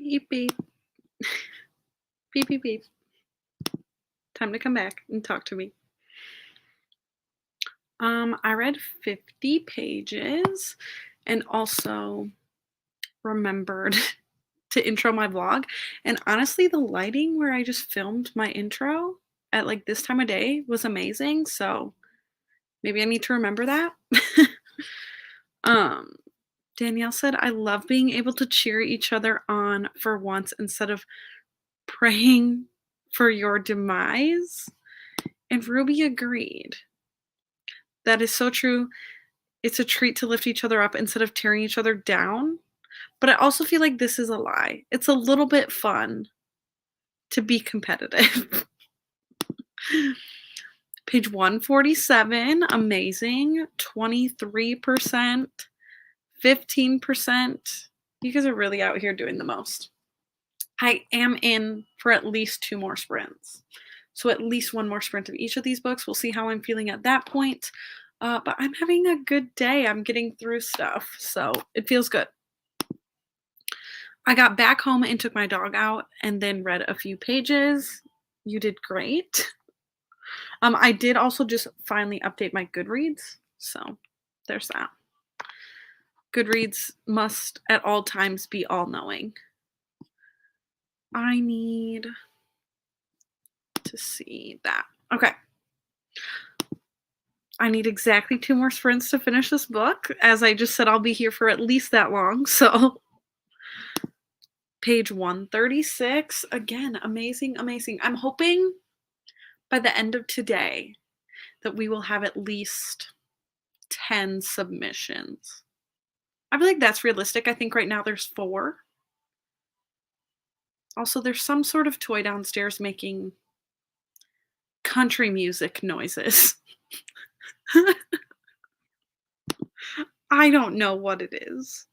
Beep, beep. Beep, beep, beep. Time to come back and talk to me. I read 50 pages and also remembered to intro my vlog. And honestly, the lighting where I just filmed my intro at like this time of day was amazing. So maybe I need to remember that. um, Danielle said, I love being able to cheer each other on for once instead of praying for your demise. And Ruby agreed. That is so true. It's a treat to lift each other up instead of tearing each other down. But I also feel like this is a lie. It's a little bit fun to be competitive. Page 147, amazing. 23%, 15%. You guys are really out here doing the most. I am in for at least 2 more sprints. So at least 1 more sprint of each of these books. We'll see how I'm feeling at that point. But I'm having a good day. I'm getting through stuff. So it feels good. I got back home and took my dog out and then read a few pages. You did great. I did also just finally update my Goodreads. So there's that. Goodreads must at all times be all-knowing. I need to see that. Okay. I need exactly 2 more sprints to finish this book. As I just said, I'll be here for at least that long. So page 136. Again, amazing, amazing. I'm hoping by the end of today that we will have at least 10 submissions. I feel like that's realistic. I think right now there's 4. Also, there's some sort of toy downstairs making country music noises. I don't know what it is.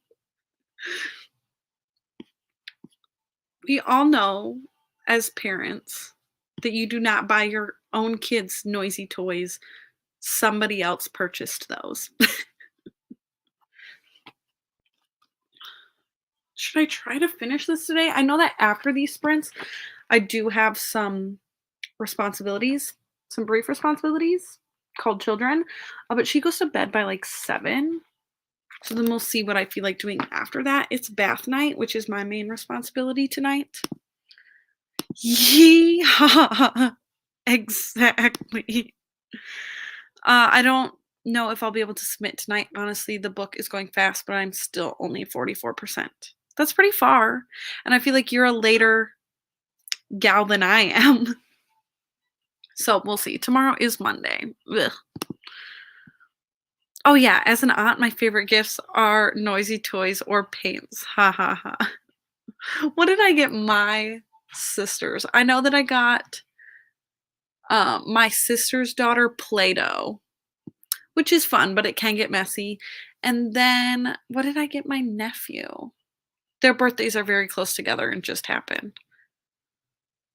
We all know as parents that you do not buy your own kids noisy toys. Somebody else purchased those. Should I try to finish this today? I know that after these sprints, I do have some responsibilities, some brief responsibilities called children, but she goes to bed by like 7. So then we'll see what I feel like doing after that. It's bath night, which is my main responsibility tonight. Yeehaw! Exactly. I don't know if I'll be able to submit tonight. Honestly, the book is going fast, but I'm still only 44%. That's pretty far. And I feel like you're a later gal than I am. So we'll see. Tomorrow is Monday. Ugh. Oh yeah, as an aunt, my favorite gifts are noisy toys or paints. Ha ha ha. What did I get my sisters? I know that I got my sister's daughter Play-Doh, which is fun, but it can get messy. And then what did I get my nephew? Their birthdays are very close together and just happened.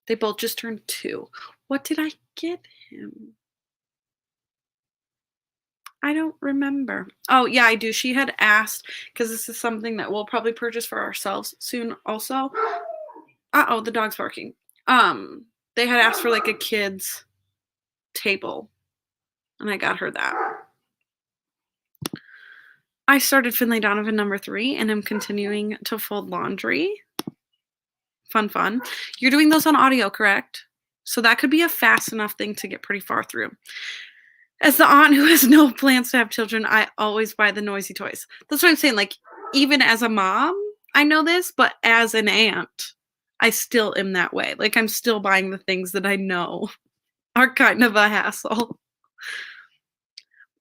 They both just turned 2. What did I get him? I don't remember. Oh, yeah, I do. She had asked, because this is something that we'll probably purchase for ourselves soon also. Uh-oh, the dog's barking. They had asked for like a kid's table, and I got her that. I started Finlay Donovan number 3, and I'm continuing to fold laundry. Fun, fun. You're doing those on audio, correct? So that could be a fast enough thing to get pretty far through. As the aunt who has no plans to have children, I always buy the noisy toys. That's what I'm saying. Like, even as a mom, I know this, but as an aunt, I still am that way. Like, I'm still buying the things that I know are kind of a hassle.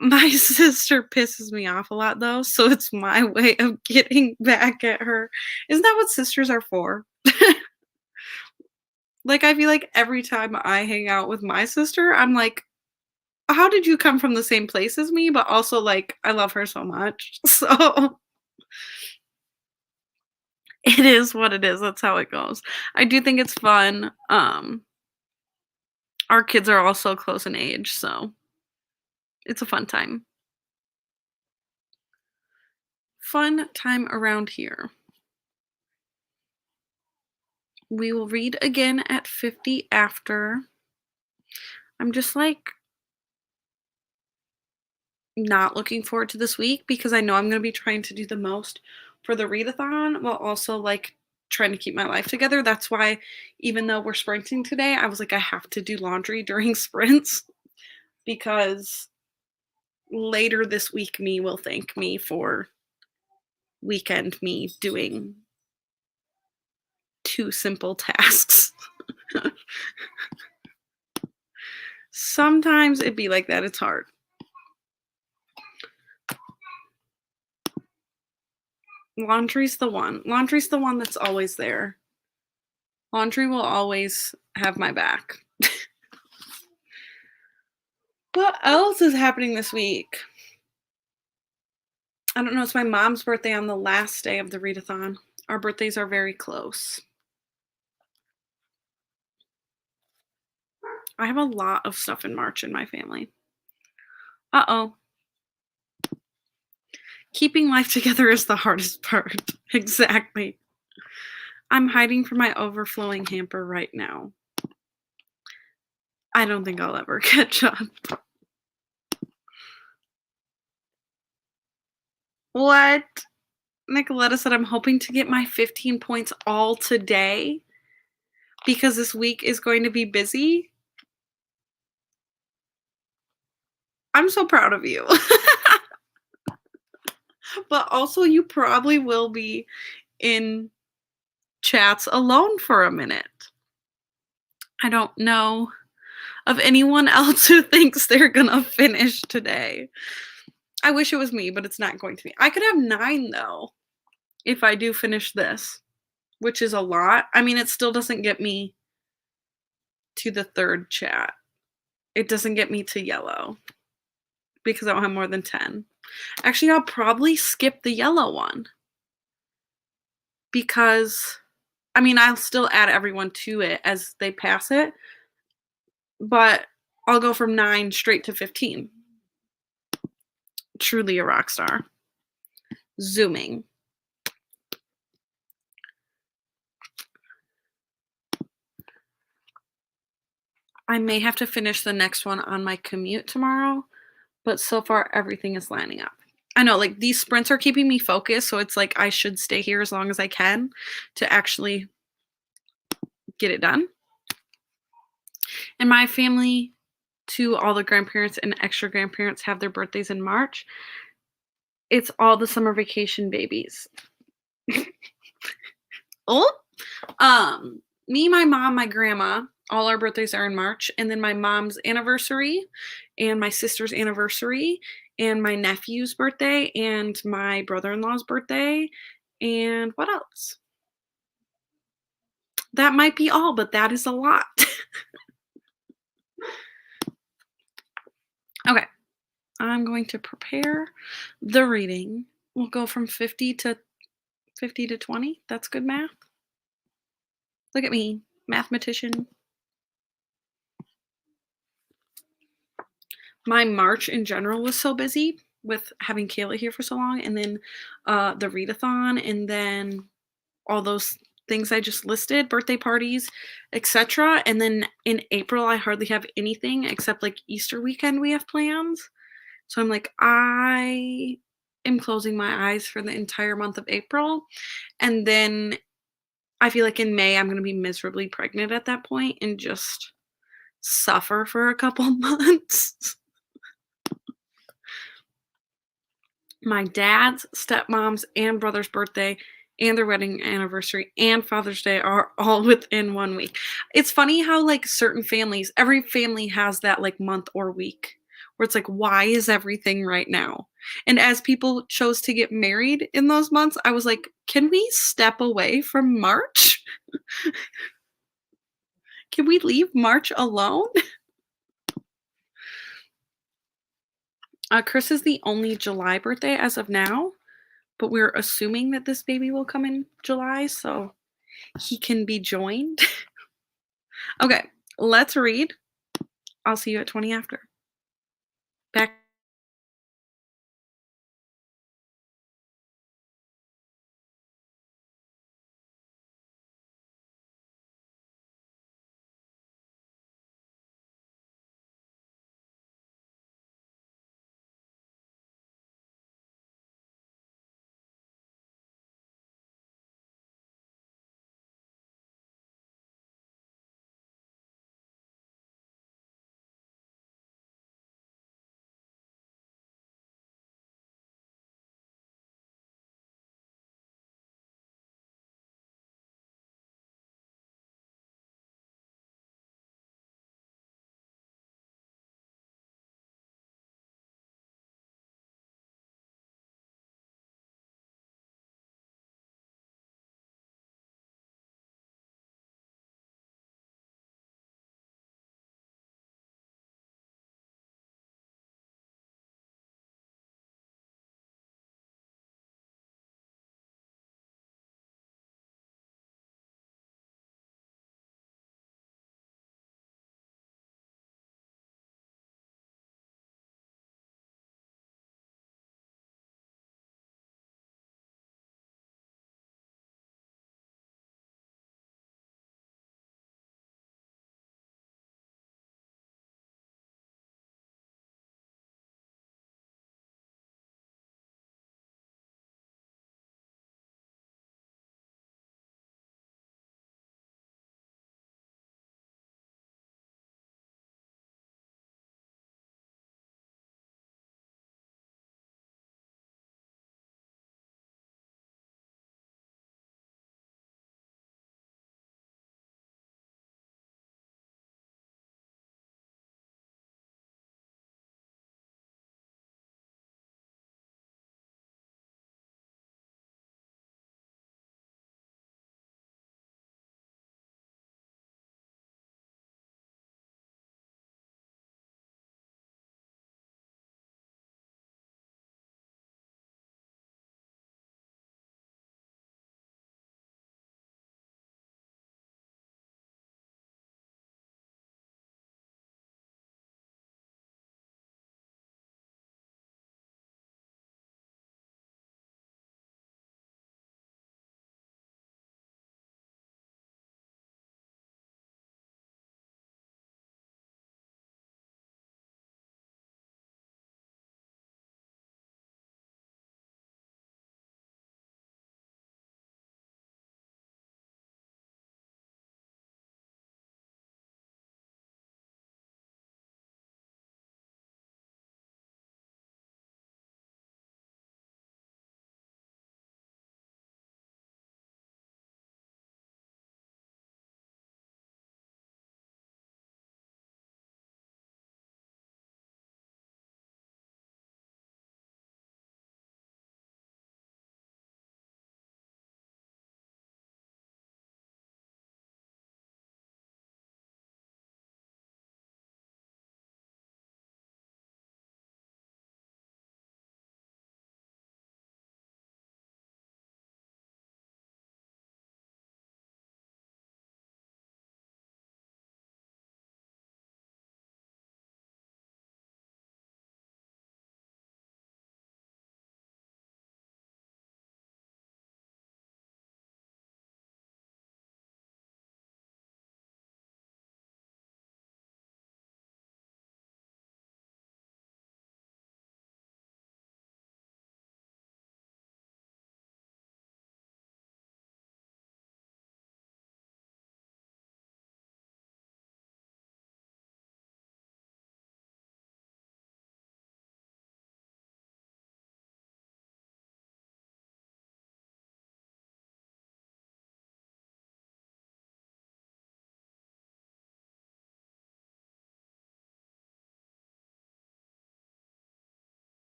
My sister pisses me off a lot, though, so it's my way of getting back at her. Isn't that what sisters are for? Like, I feel like every time I hang out with my sister, I'm like, how did you come from the same place as me? But also, like, I love her so much. So it is what it is. That's how it goes. I do think it's fun. Our kids are all so close in age, so it's a fun time. Fun time around here. We will read again at 50 after. I'm just like not looking forward to this week because I know I'm going to be trying to do the most for the readathon while also like trying to keep my life together. That's why even though we're sprinting today, I was like, I have to do laundry during sprints because later this week me will thank me for weekend me doing two simple tasks. Sometimes it be like that. It's hard. Laundry's the one. Laundry's the one that's always there. Laundry will always have my back. What else is happening this week? I don't know. It's my mom's birthday on the last day of the readathon. Our birthdays are very close. I have a lot of stuff in March in my family. Uh-oh. Keeping life together is the hardest part. Exactly. I'm hiding from my overflowing hamper right now. I don't think I'll ever catch up. What? Nicoletta said, I'm hoping to get my 15 points all today because this week is going to be busy. I'm so proud of you. But also, you probably will be in chats alone for a minute. I don't know of anyone else who thinks they're gonna finish today. I wish it was me, but it's not going to be. I could have 9 though if I do finish this, which is a lot. I mean, it still doesn't get me to the 3rd chat. It doesn't get me to yellow because I don't have more than 10. Actually, I'll probably skip the yellow one because, I mean, I'll still add everyone to it as they pass it, but I'll go from 9 straight to 15. Truly a rock star. Zooming. I may have to finish the next one on my commute tomorrow, but so far everything is lining up. I know, like, these sprints are keeping me focused, so it's like I should stay here as long as I can to actually get it done. And my family, to all the grandparents and extra grandparents, have their birthdays in March. It's all the summer vacation babies. Oh, me, my mom, my grandma, all our birthdays are in March, and then my mom's anniversary, and my sister's anniversary, and my nephew's birthday, and my brother-in-law's birthday, and what else? That might be all, but that is a lot. Okay, I'm going to prepare the reading. We'll go from 50 to 20. That's good math. Look at me, mathematician. My March in general was so busy with having Kayla here for so long, and then the readathon, and then all those things I just listed, birthday parties, etc. And then in April, I hardly have anything except like Easter weekend we have plans. So I'm like, I am closing my eyes for the entire month of April. And then I feel like in May, I'm going to be miserably pregnant at that point and just suffer for a couple months. My dad's, stepmom's, and brother's birthday and their wedding anniversary and Father's Day are all within 1 week. It's funny how like certain families, every family has that like month or week where it's like, why is everything right now? And as people chose to get married in those months, I was like, can we step away from March? Can we leave March alone? Chris is the only July birthday as of now, but we're assuming that this baby will come in July, so he can be joined. Okay, let's read. I'll see you at 20 after. Back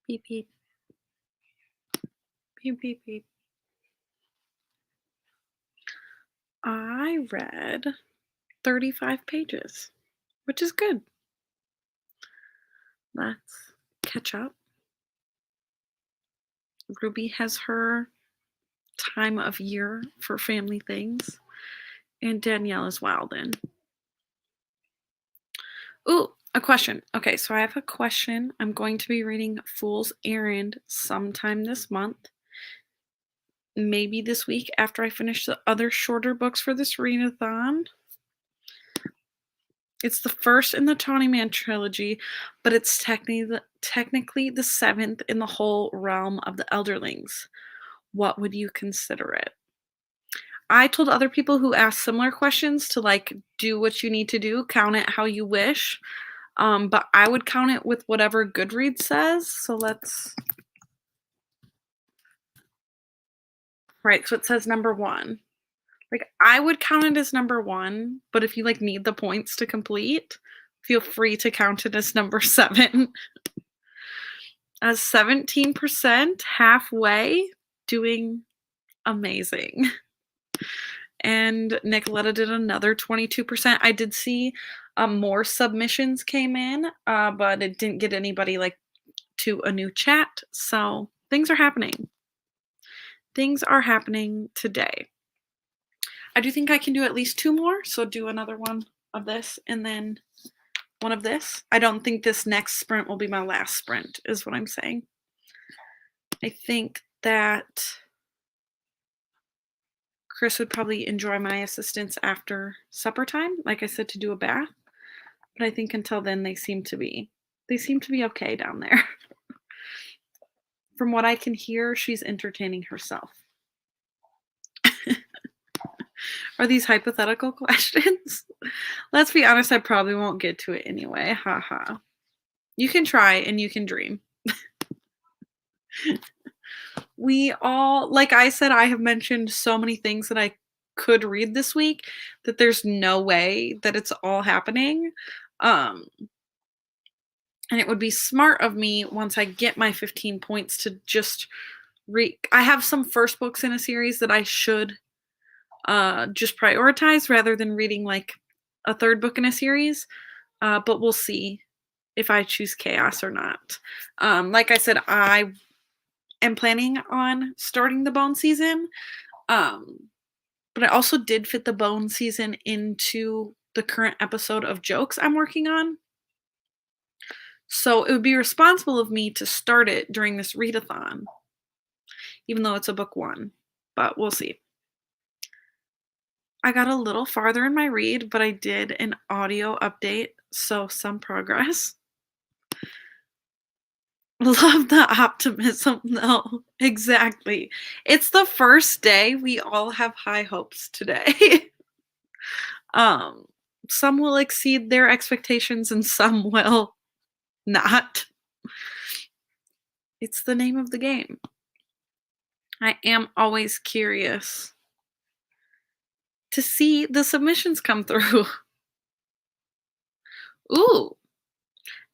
Beep, beep. Beep, beep, beep. I read 35 pages, which is good. Let's catch up. Ruby has her time of year for family things, and Danielle is wild in. Ooh, a question. Okay, so I have a question. I'm going to be reading Fool's Errand sometime this month. Maybe this week after I finish the other shorter books for this readathon. It's the first in the Tawny Man trilogy, but it's technically the seventh in the whole realm of the Elderlings. What would you consider it? I told other people who asked similar questions to like do what you need to do, count it how you wish. But I would count it with whatever Goodreads says. So right, so it says number 1. Like I would count it as number 1, but if you like need the points to complete, feel free to count it as number 7. As 17%, halfway, doing amazing. And Nicoletta did another 22%. I did see more submissions came in, but it didn't get anybody like to a new chat. So things are happening. Things are happening today. I do think I can do at least 2 more. So do another one of this and then one of this. I don't think this next sprint will be my last sprint, is what I'm saying. I think that Chris would probably enjoy my assistance after supper time, like I said, to do a bath. But I think until then they seem to be okay down there. From what I can hear, she's entertaining herself. Are these hypothetical questions? Let's be honest, I probably won't get to it anyway. Haha. You can try and you can dream. We all, like I said, I have mentioned so many things that I could read this week that there's no way that it's all happening. And it would be smart of me once I get my 15 points to just read. I have some first books in a series that I should just prioritize rather than reading like a third book in a series. But we'll see if I choose chaos or not. Like I said, I am planning on starting the bone season. But I also did fit the bone season into the current episode of Jokes I'm working on. So it would be responsible of me to start it during this readathon, even though it's a book 1. But we'll see. I got a little farther in my read, but I did an audio update, so some progress. Love the optimism, though. Exactly. It's the first day. We all have high hopes today. Some will exceed their expectations and some will not. It's the name of the game. I am always curious to see the submissions come through. Ooh.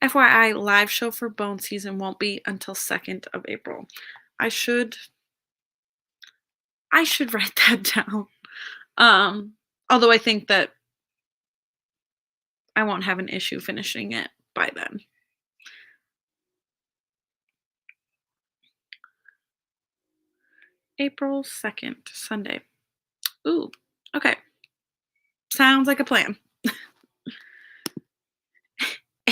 FYI, live show for bone season won't be until 2nd of April. I should write that down. Although I think that I won't have an issue finishing it by then. April 2nd, Sunday. Ooh, okay. Sounds like a plan.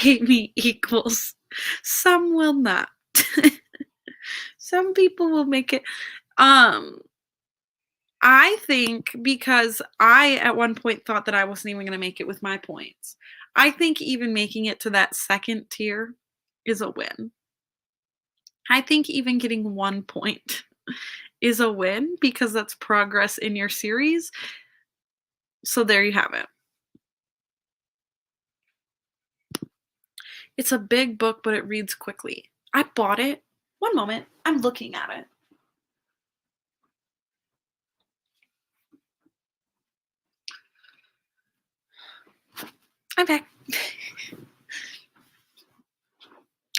Amy equals. Some will not. Some people will make it. I think because I at one point thought that I wasn't even going to make it with my points. I think even making it to that 2nd tier is a win. I think even getting 1 point is a win because that's progress in your series. So there you have it. It's a big book, but it reads quickly. I bought it. One moment. I'm looking at it. Okay.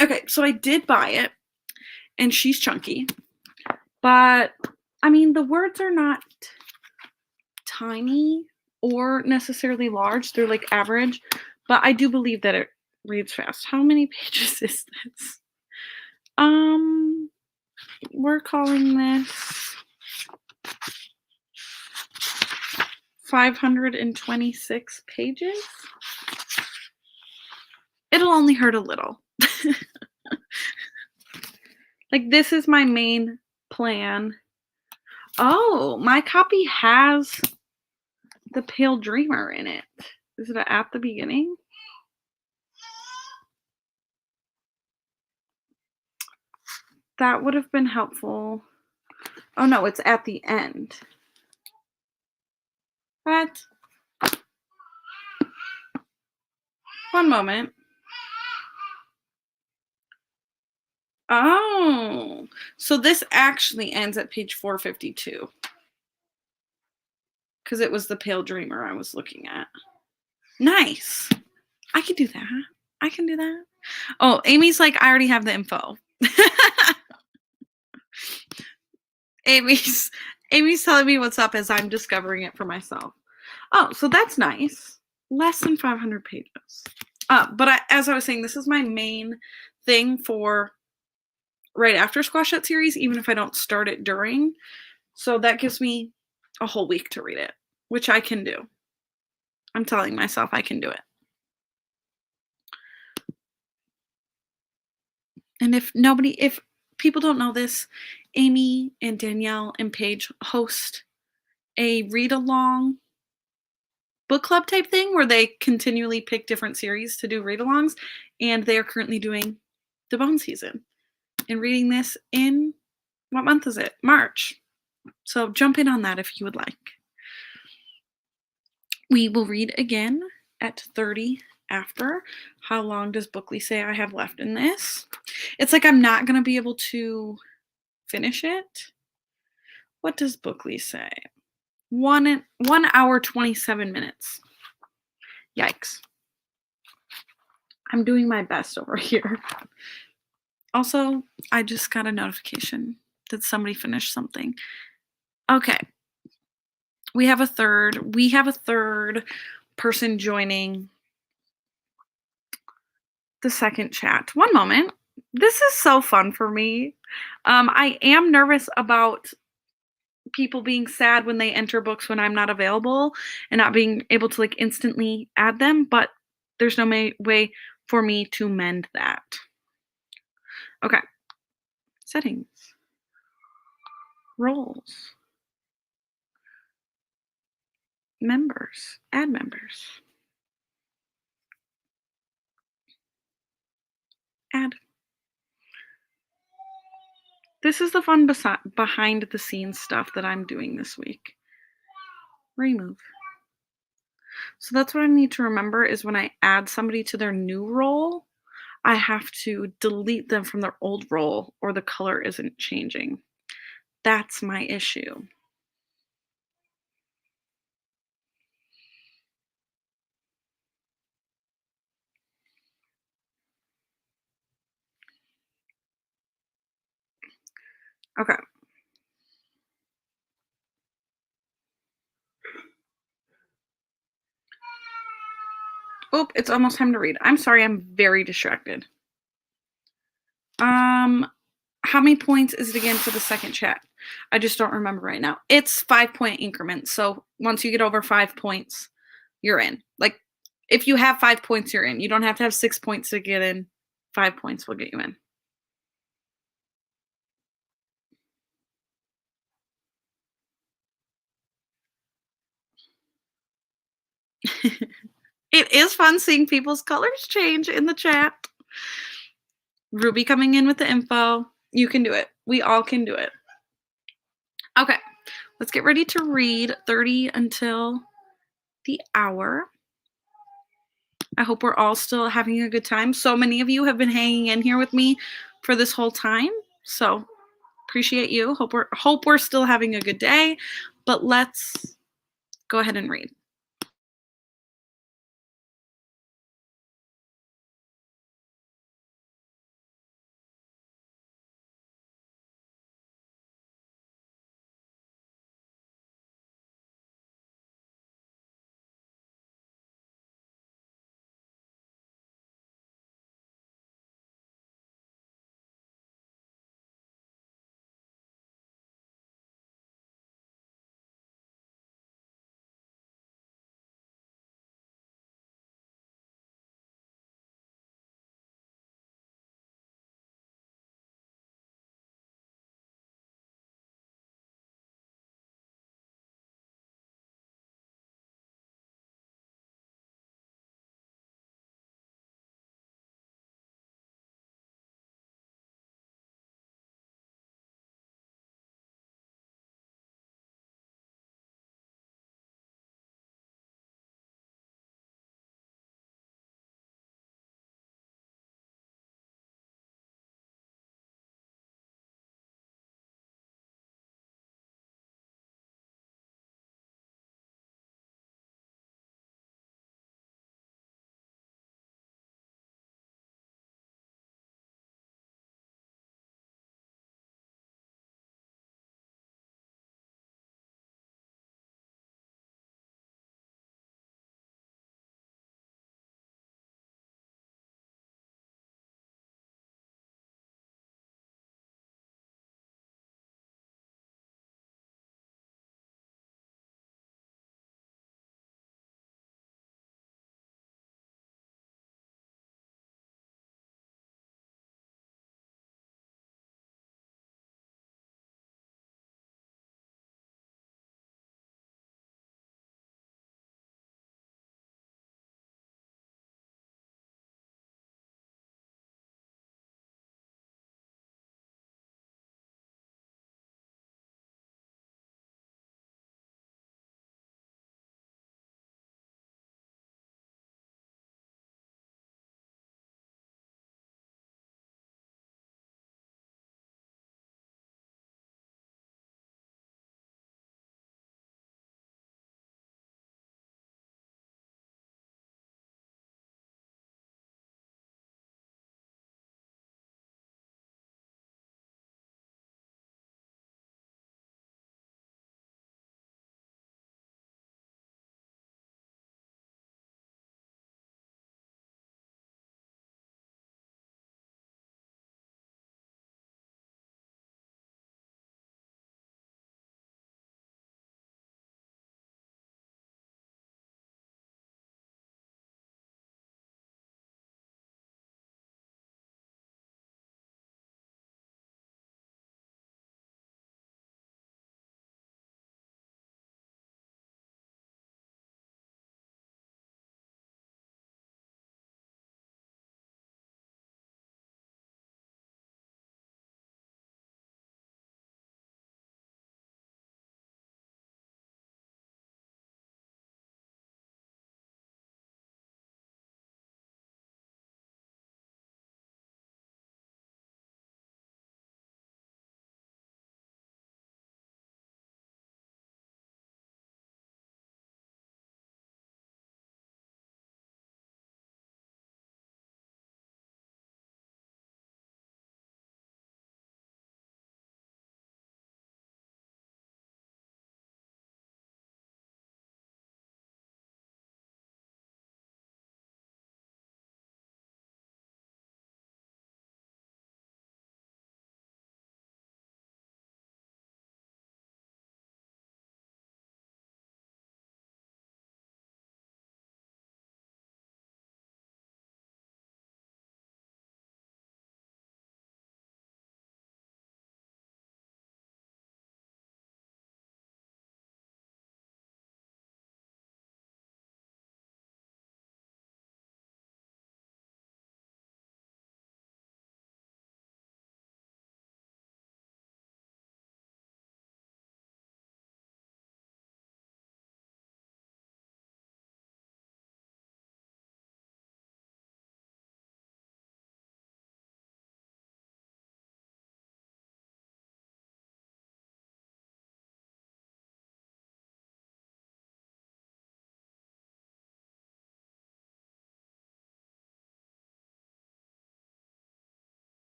Okay, so I did buy it. and she's chunky. But I mean, the words are not tiny or necessarily large. They're like average, but I do believe that it reads fast. How many pages is this? We're calling this 526 pages. It'll only hurt a little. Like, this is my main plan. Oh, my copy has the Pale Dreamer in it. Is it at the beginning? That would have been helpful. Oh no, it's at the end. What? One moment. Oh, so this actually ends at page 452. Because it was the Pale Dreamer I was looking at. Nice. I can do that. I can do that. Oh, Amy's like, I already have the info. Amy's telling me what's up as I'm discovering it for myself. Oh, so that's nice. Less than 500 pages. But as I was saying, this is my main thing for right after Squash That series, even if I don't start it during. So that gives me a whole week to read it, which I can do. I'm telling myself I can do it. And if people don't know this, Amy and Danielle and Paige host a read-along book club type thing where they continually pick different series to do read-alongs, and they are currently doing the Bone season and reading this in, what month is it? March. So jump in on that if you would like. We will read again at 30 after. How long does Bookly say I have left in this? It's like I'm not going to be able to finish it. What does Bookly say? 1 hour, 27 minutes. Yikes. I'm doing my best over here. Also, I just got a notification that somebody finished something. Okay. We have a third person joining the second chat. One moment. This is so fun for me. I am nervous about people being sad when they enter books when I'm not available and not being able to like instantly add them, but there's no way for me to mend that. Okay. Settings. Roles. Members. Add members. Add. This is the fun behind the scenes stuff that I'm doing this week. Remove. So that's what I need to remember is when I add somebody to their new role, I have to delete them from their old role or the color isn't changing. That's my issue. Okay. Oop, it's almost time to read. I'm sorry, I'm very distracted. How many points is it again for the second chat? I just don't remember right now. It's 5-point increments. So once you get over 5 points, you're in. Like, if you have 5 points, you're in. You don't have to have 6 points to get in. 5 points will get you in. It is fun seeing people's colors change in the chat. Ruby coming in with the info. You can do it. We all can do it. Okay, let's get ready to read 30 until the hour. I hope we're all still having a good time. So many of you have been hanging in here with me for this whole time. So appreciate you. Hope we're still having a good day. But let's go ahead and read.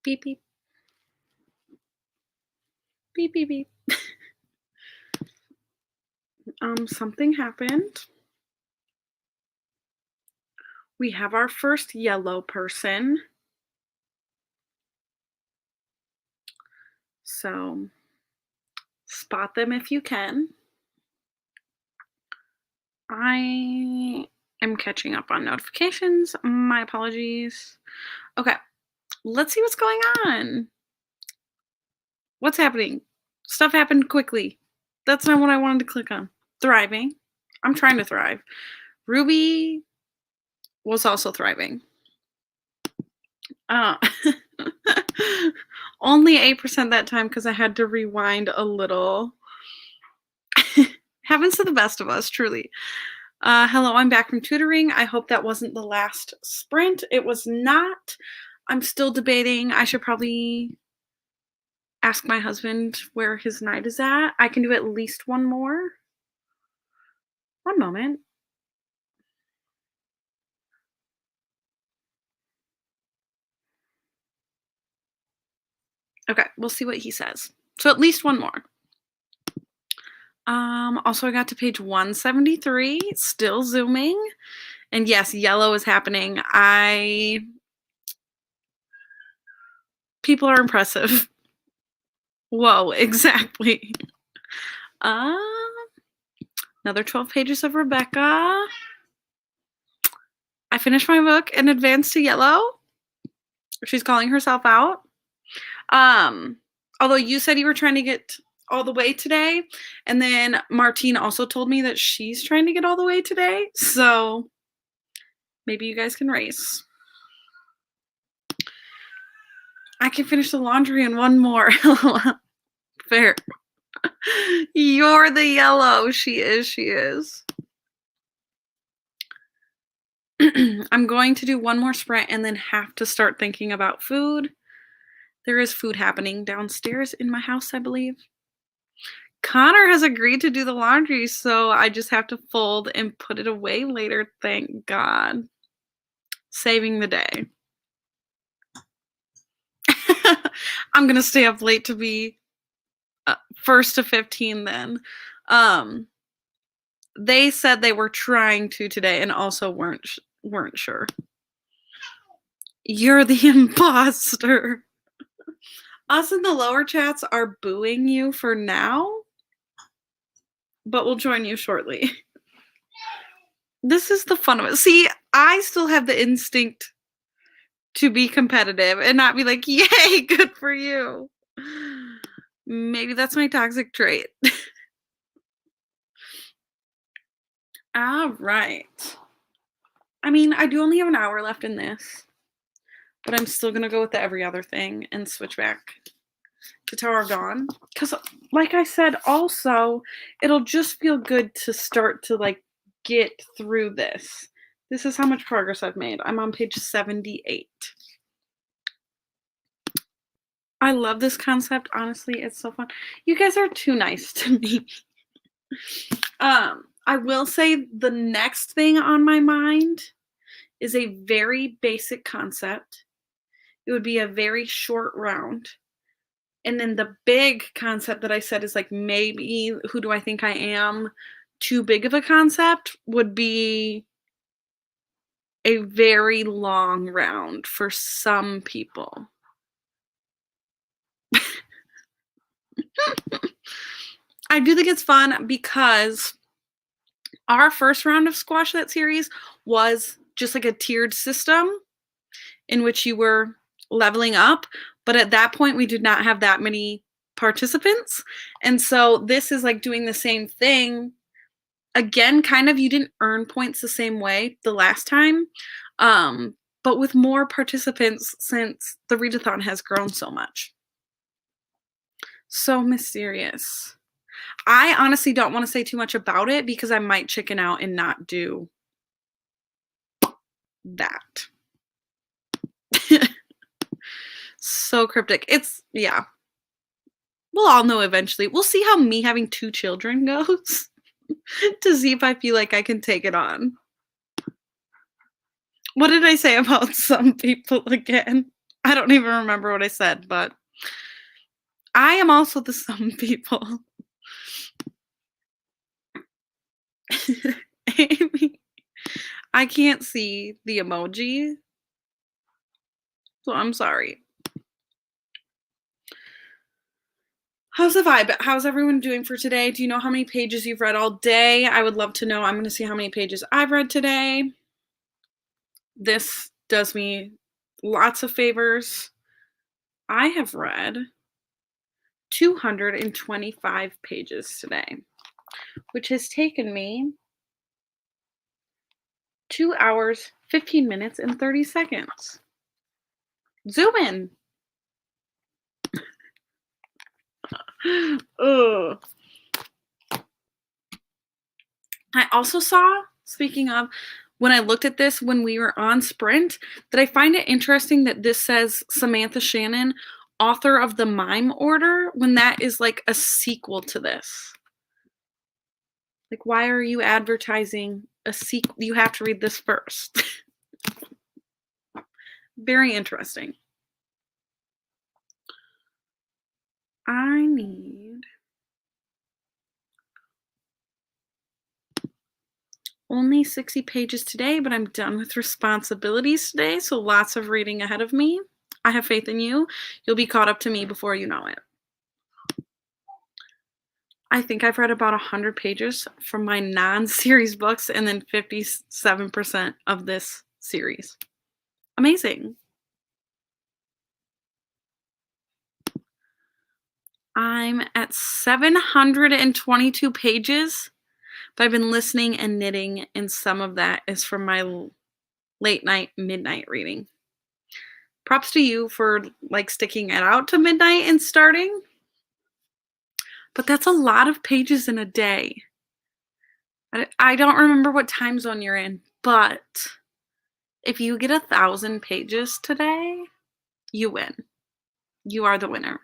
Beep, beep. Beep, beep, beep. Something happened. We have our first yellow person. So spot them if you can. I am catching up on notifications. My apologies. Okay, let's see what's going on. What's happening? Stuff happened quickly. That's not what I wanted to click on. Thriving. I'm trying to thrive. Ruby was also thriving. Uh, only 8% that time because I had to rewind a little. Happens to the best of us, truly. Hello, I'm back from tutoring. I hope that wasn't the last sprint. It was not. I'm still debating. I should probably ask my husband where his night is at. I can do at least one more. One moment. Okay, we'll see what he says. So at least one more. Also I got to page 173, still zooming. And yes, yellow is happening. People are impressive. Whoa, exactly. Another 12 pages of Rebecca. I finished my book and advanced to yellow. She's calling herself out. Although you said you were trying to get all the way today, and then Martine also told me that she's trying to get all the way today, so maybe you guys can race. I can finish the laundry in one more. Fair. You're the yellow. She is. I'm going to do one more sprint and then have to start thinking about food. There is food happening downstairs in my house, I believe. Connor has agreed to do the laundry, so I just have to fold and put it away later, thank God. Saving the day. I'm gonna stay up late to be first to 15 then. They said they were trying to today and also weren't sure. You're the imposter. Us in the lower chats are booing you for now, but we'll join you shortly. This is the fun of it. See, I still have the instinct to be competitive and not be like, yay, good for you. Maybe that's my toxic trait. All right. I mean, I do only have an hour left in this, but I'm still going to go with the every other thing and switch back to Tower of Dawn. Because, like I said, also, it'll just feel good to start to, like, get through this. This is how much progress I've made. I'm on page 78. I love this concept. Honestly, it's so fun. You guys are too nice to me. I will say the next thing on my mind is a very basic concept. It would be a very short round. And then the big concept that I said is like maybe who do I think I am? Too big of a concept would be a very long round for some people. I do think it's fun because our first round of Squash That series was just like a tiered system in which you were leveling up. But at that point, we did not have that many participants. And so this is like doing the same thing. Again, kind of, you didn't earn points the same way the last time. But with more participants since the readathon has grown so much. So mysterious. I honestly don't want to say too much about it because I might chicken out and not do that. So cryptic. It's, yeah. We'll all know eventually. We'll see how me having 2 children goes to see if I feel like I can take it on. What did I say about some people again? I don't even remember what I said, but I am also the some people. Amy, I can't see the emoji, so I'm sorry. How's the vibe? How's everyone doing for today? Do you know how many pages you've read all day? I would love to know. I'm going to see how many pages I've read today. This does me lots of favors. I have read 225 pages today, which has taken me 2 hours, 15 minutes, and 30 seconds. Zoom in. Ugh. I also saw, speaking of, when I looked at this when we were on Sprint, that I find it interesting that this says Samantha Shannon, author of the Mime Order, when that is like a sequel to this. Like, why are you advertising a sequel? You have to read this first. Very interesting. I need only 60 pages today, but I'm done with responsibilities today, so lots of reading ahead of me. I have faith in you. You'll be caught up to me before you know it. I think I've read about 100 pages from my non-series books and then 57% of this series. Amazing. I'm at 722 pages, but I've been listening and knitting, and some of that is from my late night, midnight reading. Props to you for like sticking it out to midnight and starting. But that's a lot of pages in a day. I don't remember what time zone you're in, but if you get 1,000 pages today, you win. You are the winner.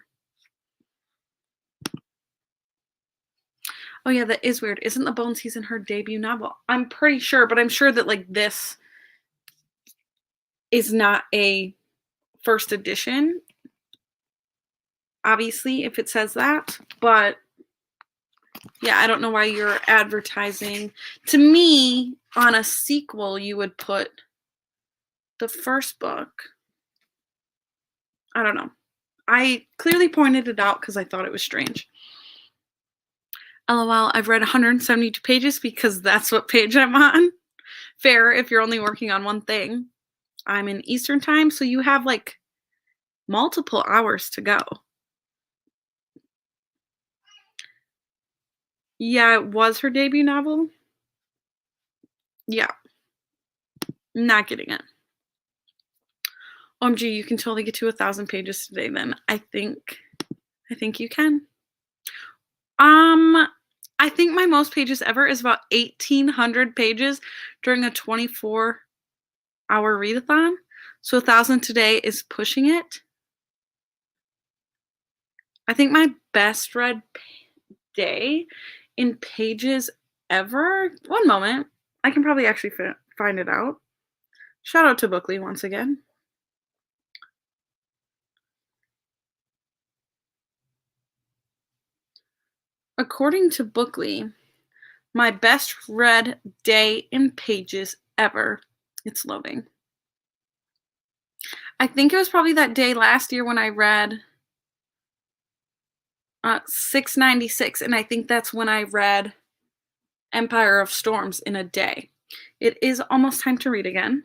Oh yeah, that is weird. Isn't The Bone Season her debut novel? I'm pretty sure, but I'm sure that like this is not a first edition. Obviously, if it says that, but yeah, I don't know why you're advertising. To me, on a sequel, you would put the first book. I don't know. I clearly pointed it out because I thought it was strange. LOL, I've read 172 pages because that's what page I'm on. Fair if you're only working on one thing. I'm in Eastern time, so you have like multiple hours to go. Yeah, it was her debut novel. Yeah. Not getting it. OMG, you can totally get to 1,000 pages today then. I think you can. I think my most pages ever is about 1,800 pages during a 24-hour readathon. So 1,000 today is pushing it. I think my best read day in pages ever. One moment. I can probably actually find it out. Shout out to Bookly once again. According to Bookly, my best read day in pages ever. It's loading. I think it was probably that day last year when I read 696, and I think that's when I read Empire of Storms in a day. It is almost time to read again.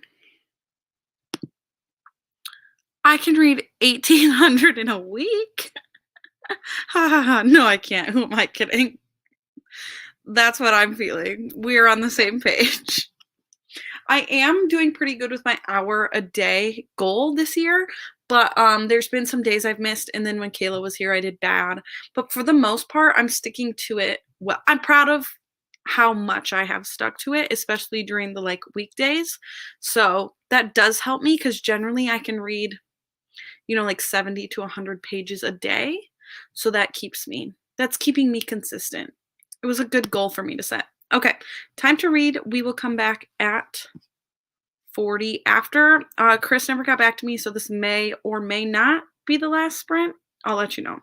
I can read 1,800 in a week. Ha ha ha. No, I can't. Who am I kidding? That's what I'm feeling. We're on the same page. I am doing pretty good with my hour a day goal this year, but there's been some days I've missed, and then when Kayla was here, I did bad. But for the most part, I'm sticking to it. Well, I'm proud of how much I have stuck to it, especially during the like weekdays. So that does help me because generally I can read, like 70 to 100 pages a day. So that's keeping me consistent. It was a good goal for me to set. Okay, time to read. We will come back at 40 after. Chris never got back to me, so this may or may not be the last sprint. I'll let you know.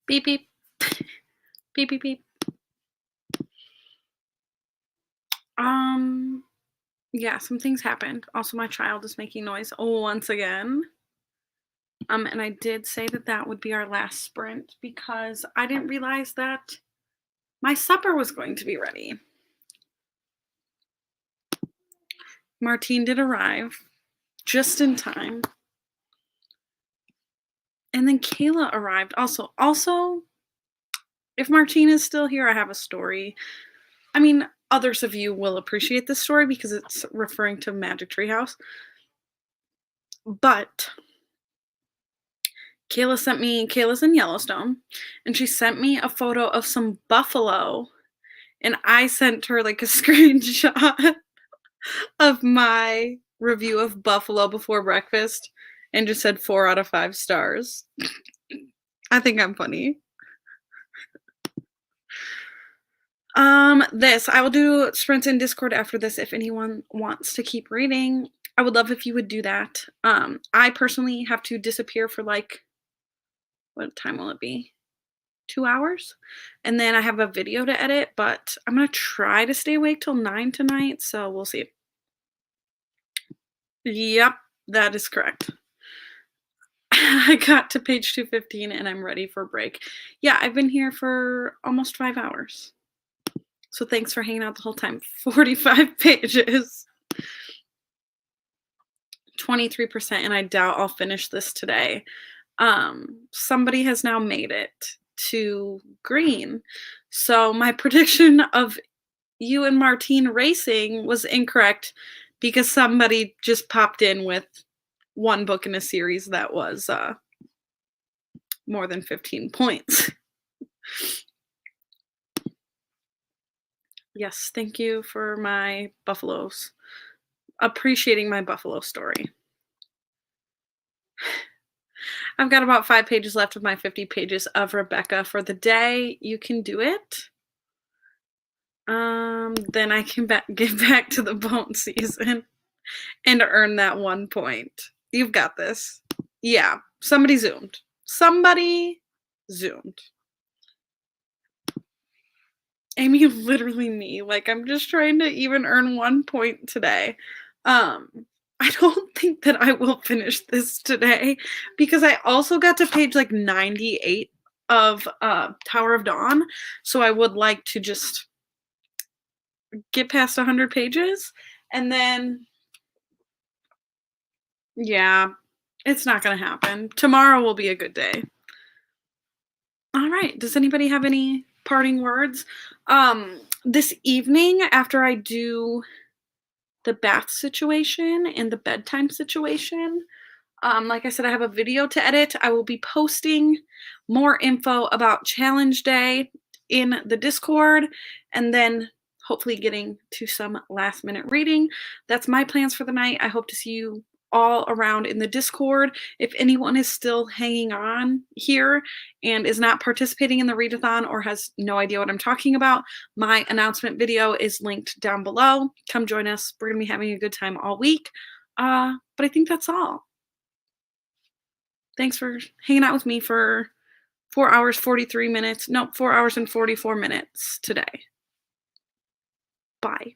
Beep, beep. Beep, beep, beep. Um, yeah, some things happened. Also, my child is making noise once again. And I did say that that would be our last sprint because I didn't realize that my supper was going to be ready. Martine did arrive just in time. And then Kayla arrived also, if Martine is still here, I have a story. I mean, others of you will appreciate this story because it's referring to Magic Tree House. But Kayla's in Yellowstone, and she sent me a photo of some buffalo, and I sent her like a screenshot of my review of Buffalo before breakfast and just said 4 out of 5 stars. I think I'm funny. I will do sprints in Discord after this if anyone wants to keep reading. I would love if you would do that. I personally have to disappear for like, what time will it be? 2 hours? And then I have a video to edit, but I'm gonna try to stay awake till 9 tonight, so we'll see. Yep, that is correct. I got to page 215 and I'm ready for a break. Yeah, I've been here for almost 5 hours. So thanks for hanging out the whole time. 45 pages. 23%, and I doubt I'll finish this today. Somebody has now made it to green. So my prediction of you and Martine racing was incorrect because somebody just popped in with one book in a series that was more than 15 points. Yes, thank you for my buffaloes. Appreciating my buffalo story. I've got about 5 pages left of my 50 pages of Rebecca for the day. You can do it. Then I can get back to the bone season and earn that 1 point. You've got this. Yeah, somebody zoomed. Somebody zoomed. Amy, literally me. Like, I'm just trying to even earn 1 point today. I don't think that I will finish this today because I also got to page like 98 of Tower of Dawn. So I would like to just get past 100 pages and then, yeah, it's not going to happen. Tomorrow will be a good day. All right. Does anybody have any parting words? This evening, after I do the bath situation and the bedtime situation, like I said, I have a video to edit. I will be posting more info about Challenge Day in the Discord and then hopefully getting to some last minute reading. That's my plans for the night. I hope to see you all around in the Discord. If anyone is still hanging on here and is not participating in the readathon or has no idea what I'm talking about, my announcement video is linked down below. Come join us. We're going to be having a good time all week. But I think that's all. Thanks for hanging out with me for 4 hours, 43 minutes. No, 4 hours and 44 minutes today. Bye.